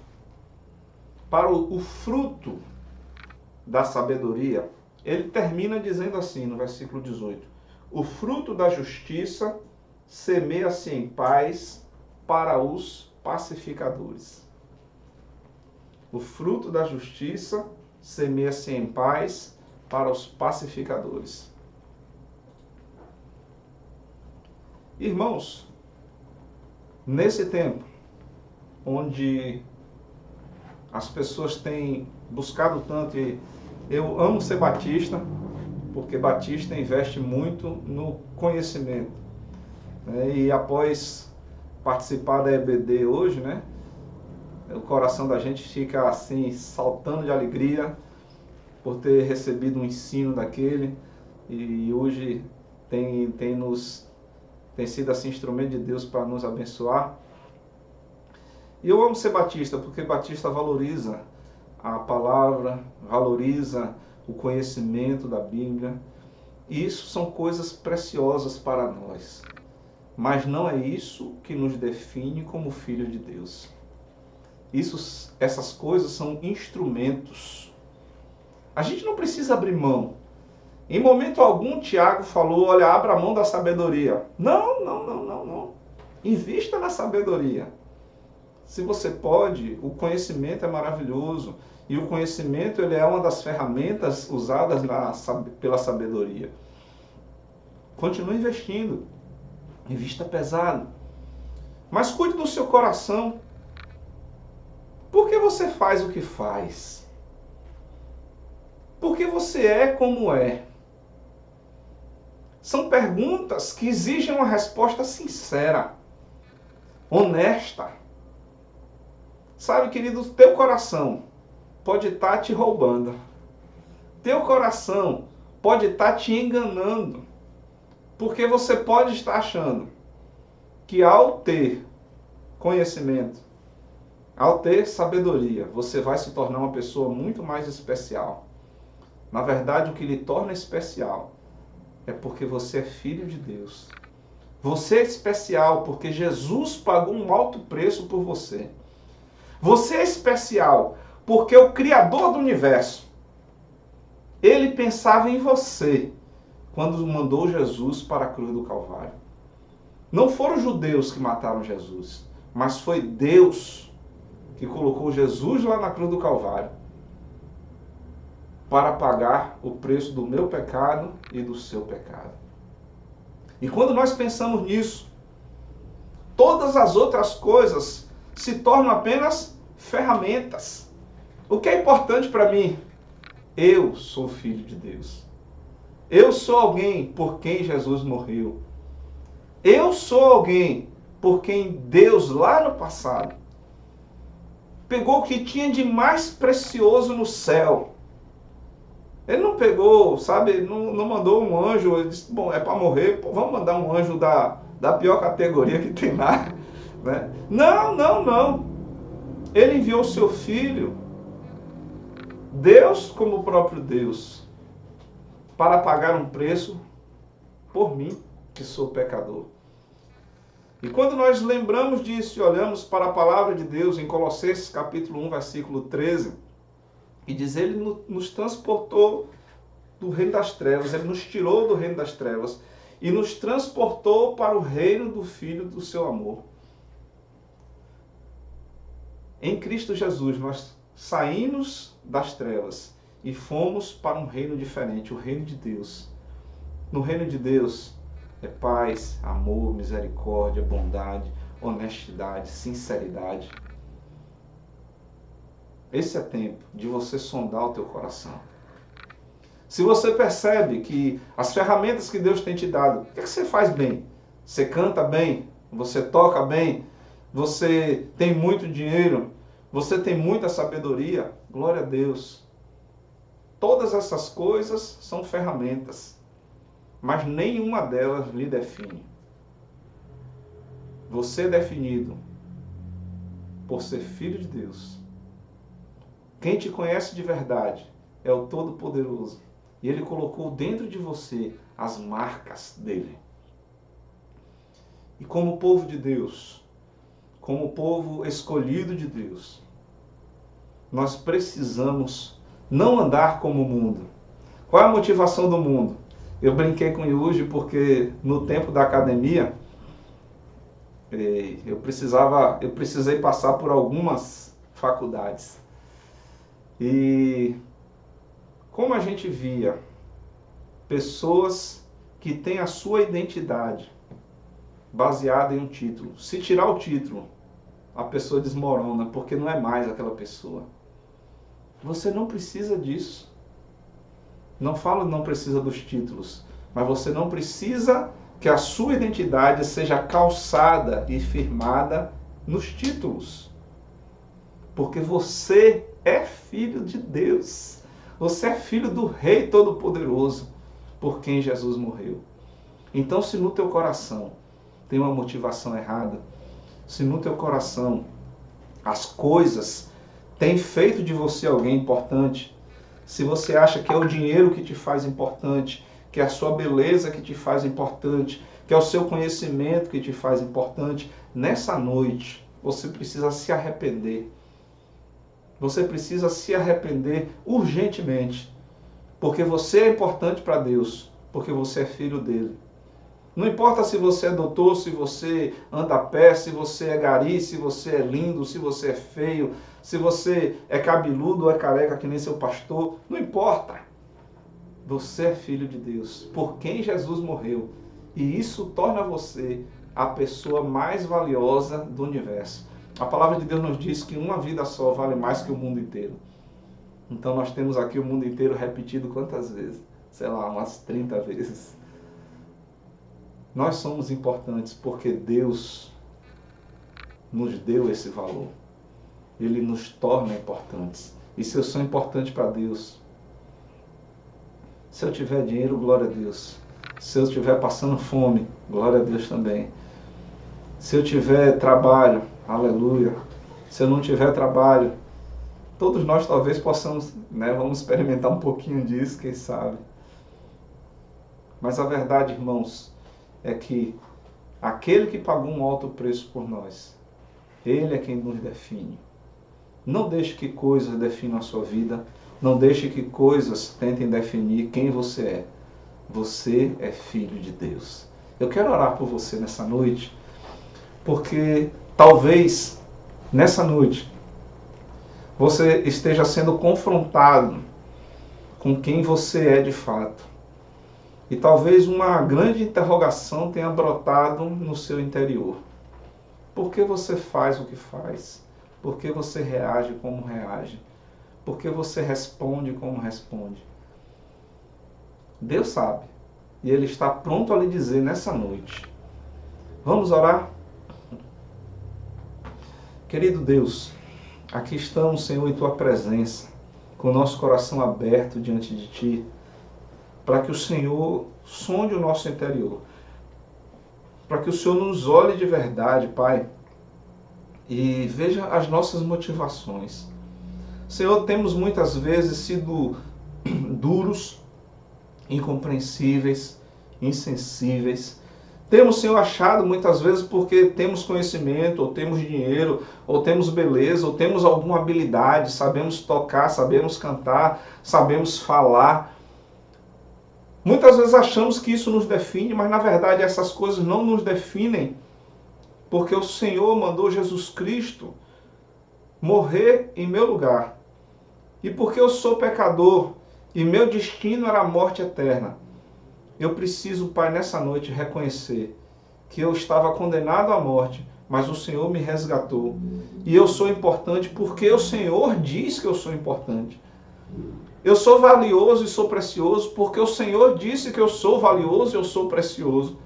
para o fruto da sabedoria, ele termina dizendo assim no versículo 18: o fruto da justiça semeia-se em paz para os pacificadores. O fruto da justiça semeia-se em paz para os pacificadores. Irmãos, nesse tempo onde as pessoas têm buscado tanto, e eu amo ser batista, porque batista investe muito no conhecimento, né? E após participar da EBD hoje, né, o coração da gente fica assim, saltando de alegria por ter recebido um ensino daquele, e hoje tem sido assim instrumento de Deus para nos abençoar. E eu amo ser batista, porque batista valoriza a palavra, valoriza o conhecimento da Bíblia. E isso são coisas preciosas para nós. Mas não é isso que nos define como filhos de Deus. Essas coisas são instrumentos. A gente não precisa abrir mão. Em momento algum, Tiago falou, olha, abra mão da sabedoria. Não. Invista na sabedoria. Se você pode, o conhecimento é maravilhoso. E o conhecimento ele é uma das ferramentas usadas pela sabedoria. Continue investindo. Invista pesado. Mas cuide do seu coração. Por que você faz o que faz? Por que você é como é? São perguntas que exigem uma resposta sincera, honesta. Sabe, querido, teu coração pode estar te roubando. Teu coração pode estar te enganando. Porque você pode estar achando que ao ter conhecimento, ao ter sabedoria, você vai se tornar uma pessoa muito mais especial. Na verdade, o que lhe torna especial é porque você é filho de Deus. Você é especial porque Jesus pagou um alto preço por você. Você é especial porque o Criador do universo, ele pensava em você quando mandou Jesus para a cruz do Calvário. Não foram os judeus que mataram Jesus, mas foi Deus que colocou Jesus lá na cruz do Calvário para pagar o preço do meu pecado e do seu pecado. E quando nós pensamos nisso, todas as outras coisas se tornam apenas ferramentas. O que é importante para mim? Eu sou filho de Deus. Eu sou alguém por quem Jesus morreu. Eu sou alguém por quem Deus, lá no passado, pegou o que tinha de mais precioso no céu. Ele não pegou, sabe, não mandou um anjo, ele disse, bom, é para morrer, pô, vamos mandar um anjo da pior categoria que tem lá. Né? Não. Ele enviou o seu filho, Deus como o próprio Deus, para pagar um preço por mim, que sou pecador. E quando nós lembramos disso e olhamos para a palavra de Deus em Colossenses capítulo 1, versículo 13, e diz, ele nos transportou do reino das trevas, ele nos tirou do reino das trevas e nos transportou para o reino do Filho do seu amor. Em Cristo Jesus, nós saímos das trevas e fomos para um reino diferente, o reino de Deus. No reino de Deus é paz, amor, misericórdia, bondade, honestidade, sinceridade. Esse é tempo de você sondar o teu coração. Se você percebe que as ferramentas que Deus tem te dado, o que você faz bem? Você canta bem? Você toca bem? Você tem muito dinheiro? Você tem muita sabedoria? Glória a Deus. Todas essas coisas são ferramentas, mas nenhuma delas lhe define. Você é definido por ser filho de Deus. Quem te conhece de verdade é o Todo-Poderoso. E Ele colocou dentro de você as marcas dele. E como povo de Deus, como povo escolhido de Deus, nós precisamos não andar como o mundo. Qual é a motivação do mundo? Eu brinquei com o Yuji porque no tempo da academia, eu precisei passar por algumas faculdades. E como a gente via pessoas que têm a sua identidade baseada em um título. Se tirar o título, a pessoa desmorona, porque não é mais aquela pessoa. Você não precisa disso. Não falo não precisa dos títulos, mas você não precisa que a sua identidade seja calçada e firmada nos títulos. Porque você é filho de Deus. Você é filho do Rei Todo-Poderoso, por quem Jesus morreu. Então, se no teu coração tem uma motivação errada, se no teu coração as coisas têm feito de você alguém importante, se você acha que é o dinheiro que te faz importante, que é a sua beleza que te faz importante, que é o seu conhecimento que te faz importante, nessa noite você precisa se arrepender. Você precisa se arrepender urgentemente, porque você é importante para Deus, porque você é filho dele. Não importa se você é doutor, se você anda a pé, se você é gari, se você é lindo, se você é feio, se você é cabeludo ou é careca que nem seu pastor, não importa. Você é filho de Deus, por quem Jesus morreu. E isso torna você a pessoa mais valiosa do universo. A palavra de Deus nos diz que uma vida só vale mais que o mundo inteiro. Então nós temos aqui o mundo inteiro repetido quantas vezes? Sei lá, umas 30 vezes. Nós somos importantes porque Deus nos deu esse valor. Ele nos torna importantes. E se eu sou importante para Deus, se eu tiver dinheiro, glória a Deus. Se eu estiver passando fome, glória a Deus também. Se eu tiver trabalho, aleluia. Se eu não tiver trabalho, todos nós talvez possamos, vamos experimentar um pouquinho disso, quem sabe. Mas a verdade, irmãos, é que aquele que pagou um alto preço por nós, ele é quem nos define. Não deixe que coisas definam a sua vida. Não deixe que coisas tentem definir quem você é. Você é filho de Deus. Eu quero orar por você nessa noite, porque talvez nessa noite você esteja sendo confrontado com quem você é de fato. E talvez uma grande interrogação tenha brotado no seu interior. Por que você faz o que faz? Por que você reage como reage? Por que você responde como responde? Deus sabe. E Ele está pronto a lhe dizer nessa noite. Vamos orar? Querido Deus, aqui estamos, Senhor, em Tua presença, com o nosso coração aberto diante de Ti, para que o Senhor sonde o nosso interior, para que o Senhor nos olhe de verdade, Pai, e veja as nossas motivações. Senhor, temos muitas vezes sido duros, incompreensíveis, insensíveis. Temos, Senhor, achado muitas vezes porque temos conhecimento, ou temos dinheiro, ou temos beleza, ou temos alguma habilidade, sabemos tocar, sabemos cantar, sabemos falar. Muitas vezes achamos que isso nos define, mas na verdade essas coisas não nos definem, porque o Senhor mandou Jesus Cristo morrer em meu lugar. E porque eu sou pecador e meu destino era a morte eterna, eu preciso, Pai, nessa noite reconhecer que eu estava condenado à morte, mas o Senhor me resgatou. E eu sou importante porque o Senhor diz que eu sou importante. Eu sou valioso e sou precioso porque o Senhor disse que eu sou valioso e eu sou precioso.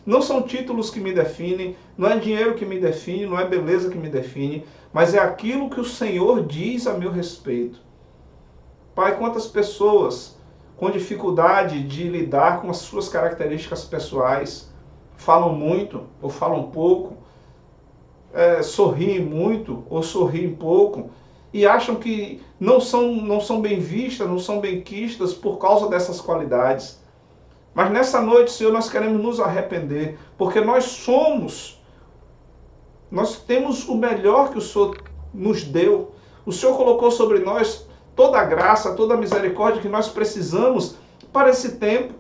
Não são títulos que me definem, não é dinheiro que me define, não é beleza que me define, mas é aquilo que o Senhor diz a meu respeito. Pai, quantas pessoas com dificuldade de lidar com as suas características pessoais falam muito ou falam pouco, sorriem muito ou sorriem pouco, e acham que não são bem vistas, não são bem quistas por causa dessas qualidades. Mas nessa noite, Senhor, nós queremos nos arrepender, porque nós temos o melhor que o Senhor nos deu. O Senhor colocou sobre nós toda a graça, toda a misericórdia que nós precisamos para esse tempo.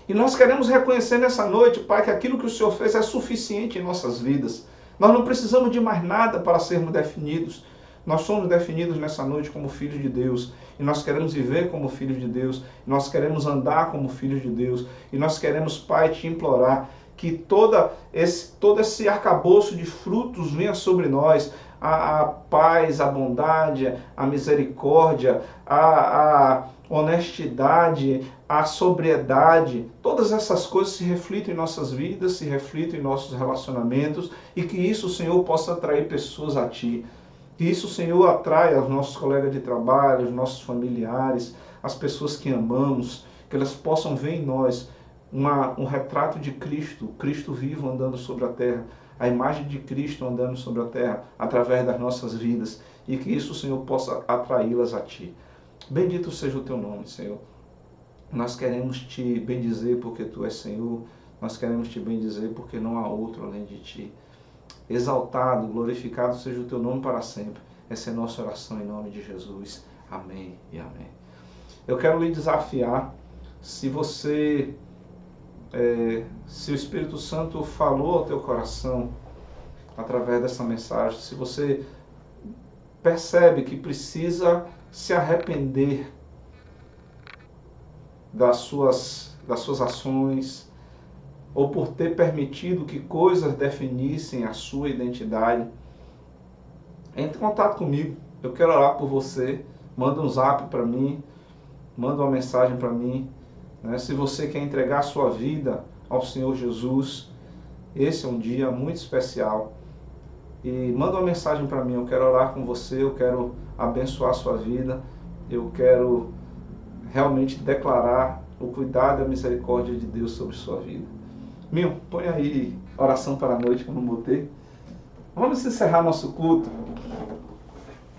E nós queremos reconhecer nessa noite, Pai, que aquilo que o Senhor fez é suficiente em nossas vidas. Nós não precisamos de mais nada para sermos definidos. Nós somos definidos nessa noite como filhos de Deus. E nós queremos viver como filhos de Deus. E nós queremos andar como filhos de Deus. E nós queremos, Pai, te implorar que todo esse arcabouço de frutos venha sobre nós. A paz, a bondade, a misericórdia, a honestidade, a sobriedade, todas essas coisas se reflitam em nossas vidas, se reflitam em nossos relacionamentos, e que isso, Senhor, possa atrair pessoas a Ti. Que isso, Senhor, atraia os nossos colegas de trabalho, os nossos familiares, as pessoas que amamos, que elas possam ver em nós um retrato de Cristo, Cristo vivo andando sobre a terra, a imagem de Cristo andando sobre a terra, através das nossas vidas, e que isso, Senhor, possa atraí-las a Ti. Bendito seja o Teu nome, Senhor. Nós queremos Te bendizer porque Tu és Senhor, nós queremos Te bendizer porque não há outro além de Ti. Exaltado, glorificado seja o Teu nome para sempre. Essa é a nossa oração em nome de Jesus. Amém e amém. Eu quero lhe desafiar, se o Espírito Santo falou ao teu coração através dessa mensagem, se você percebe que precisa se arrepender das suas ações, ou por ter permitido que coisas definissem a sua identidade, entre em contato comigo. Eu quero orar por você. Manda um zap para mim, manda uma mensagem para mim. Se você quer entregar a sua vida ao Senhor Jesus, esse é um dia muito especial. E manda uma mensagem para mim. Eu quero orar com você, eu quero abençoar a sua vida, eu quero realmente declarar o cuidado e a misericórdia de Deus sobre sua vida. Põe aí oração para a noite que eu não botei. Vamos encerrar nosso culto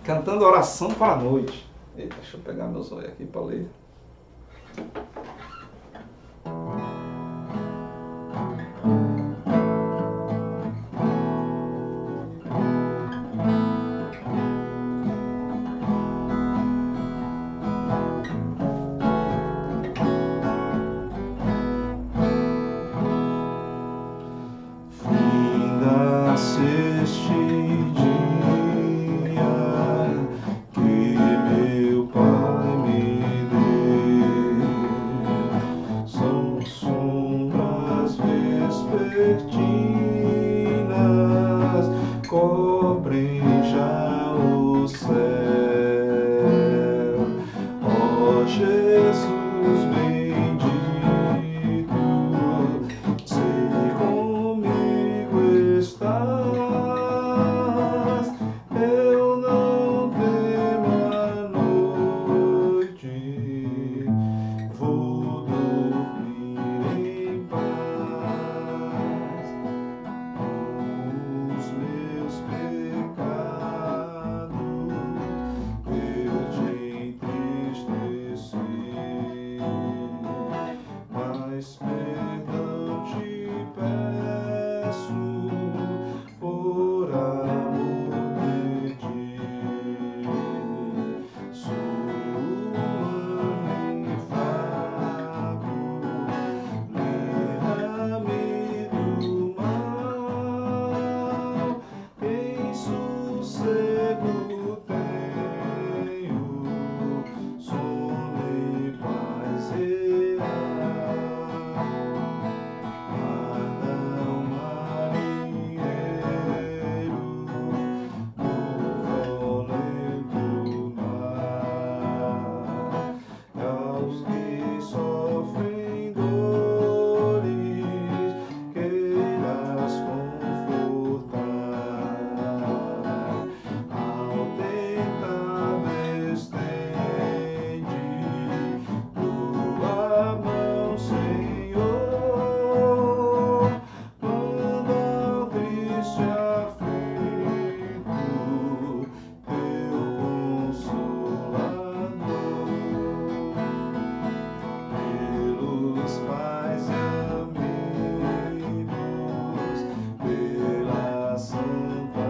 cantando oração para a noite. Eita, deixa eu pegar meus olhos aqui para ler. Jesus bendito, sei comigo estás, eu não temo a noite, vou dormir em paz. Os meus pecados eu te entristeci, mas perdão te peço por amor de ti. Sou humano e fraco, livra-me do mal, em sossego tenho sono e paz real. Pardal marinheiro no violento mar, aos que sofrem dores queiras confortar, ao tentado estende tua mão, Senhor, quando ao triste aflito teu consolador, pelos pais e amigos, pela santa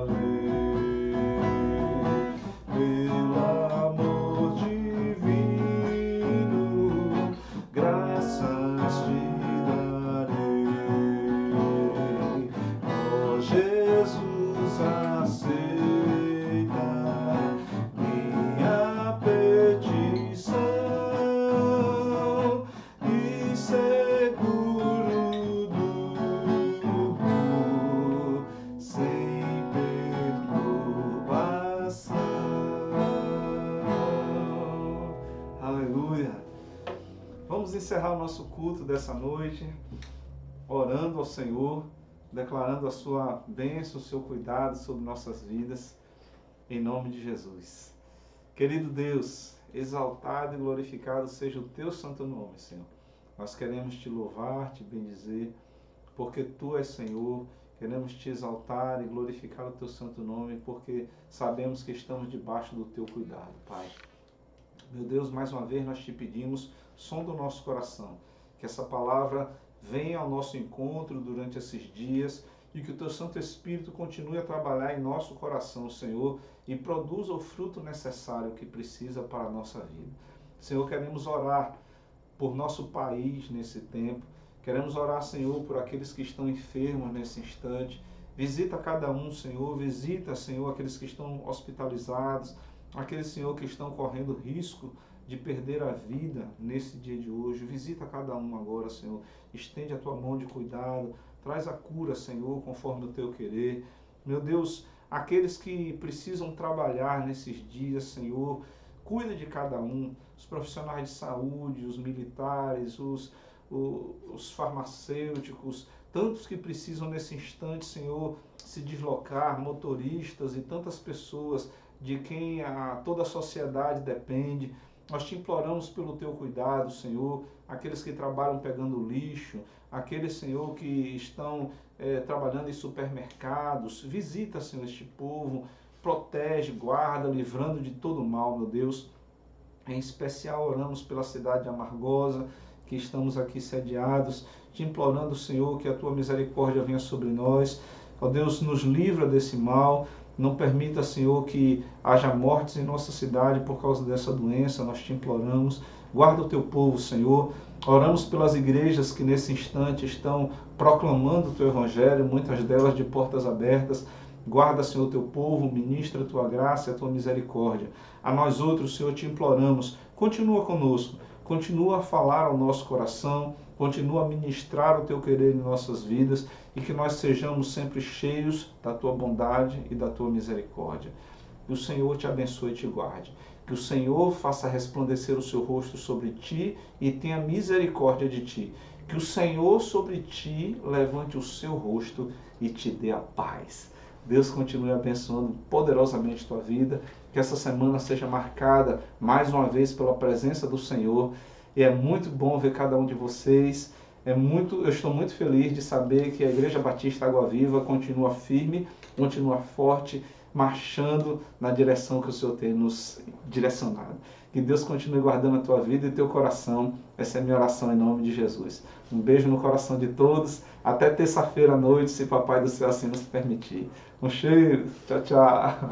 lei, pelo amor divino, graças te darei. Ó Jesus, aceita minha petição e seguro durmo sem perturbação. Aleluia! Vamos encerrar o nosso culto dessa noite, orando ao Senhor, declarando a sua bênção, o seu cuidado sobre nossas vidas, em nome de Jesus. Querido Deus, exaltado e glorificado seja o teu santo nome, Senhor. Nós queremos te louvar, te bendizer, porque tu és Senhor. Queremos te exaltar e glorificar o teu santo nome, porque sabemos que estamos debaixo do teu cuidado, Pai. Meu Deus, mais uma vez nós te pedimos, sonda o nosso coração, que essa palavra venha ao nosso encontro durante esses dias e que o teu Santo Espírito continue a trabalhar em nosso coração, Senhor, e produza o fruto necessário que precisa para a nossa vida. Senhor, queremos orar por nosso país nesse tempo, queremos orar, Senhor, por aqueles que estão enfermos nesse instante. Visita cada um, Senhor, visita, Senhor, aqueles que estão hospitalizados, aqueles, Senhor, que estão correndo risco de perder a vida nesse dia de hoje. Visita cada um agora, Senhor. Estende a tua mão de cuidado. Traz a cura, Senhor, conforme o teu querer. Meu Deus, aqueles que precisam trabalhar nesses dias, Senhor, cuida de cada um. Os profissionais de saúde, os militares, os farmacêuticos, tantos que precisam nesse instante, Senhor, se deslocar, motoristas e tantas pessoas de quem toda a sociedade depende. Nós te imploramos pelo teu cuidado, Senhor, aqueles que trabalham pegando lixo, aqueles, Senhor, que estão trabalhando em supermercados. Visita, Senhor, este povo, protege, guarda, livrando de todo mal, meu Deus. Em especial oramos pela cidade de Amargosa, que estamos aqui sediados, te implorando, Senhor, que a tua misericórdia venha sobre nós. Ó Deus, nos livra desse mal. Não permita, Senhor, que haja mortes em nossa cidade por causa dessa doença. Nós te imploramos. Guarda o teu povo, Senhor. Oramos pelas igrejas que nesse instante estão proclamando o teu evangelho, muitas delas de portas abertas. Guarda, Senhor, o teu povo, ministra a tua graça e a tua misericórdia. A nós outros, Senhor, te imploramos. Continua conosco. Continua a falar ao nosso coração. Continua a ministrar o teu querer em nossas vidas e que nós sejamos sempre cheios da tua bondade e da tua misericórdia. Que o Senhor te abençoe e te guarde. Que o Senhor faça resplandecer o seu rosto sobre ti e tenha misericórdia de ti. Que o Senhor sobre ti levante o seu rosto e te dê a paz. Deus continue abençoando poderosamente tua vida. Que essa semana seja marcada mais uma vez pela presença do Senhor. E é muito bom ver cada um de vocês. Eu estou muito feliz de saber que a Igreja Batista Água Viva continua firme, continua forte, marchando na direção que o Senhor tem nos direcionado. Que Deus continue guardando a tua vida e teu coração. Essa é a minha oração em nome de Jesus. Um beijo no coração de todos. Até terça-feira à noite, se Papai do Céu assim nos permitir. Um cheiro. Tchau, tchau.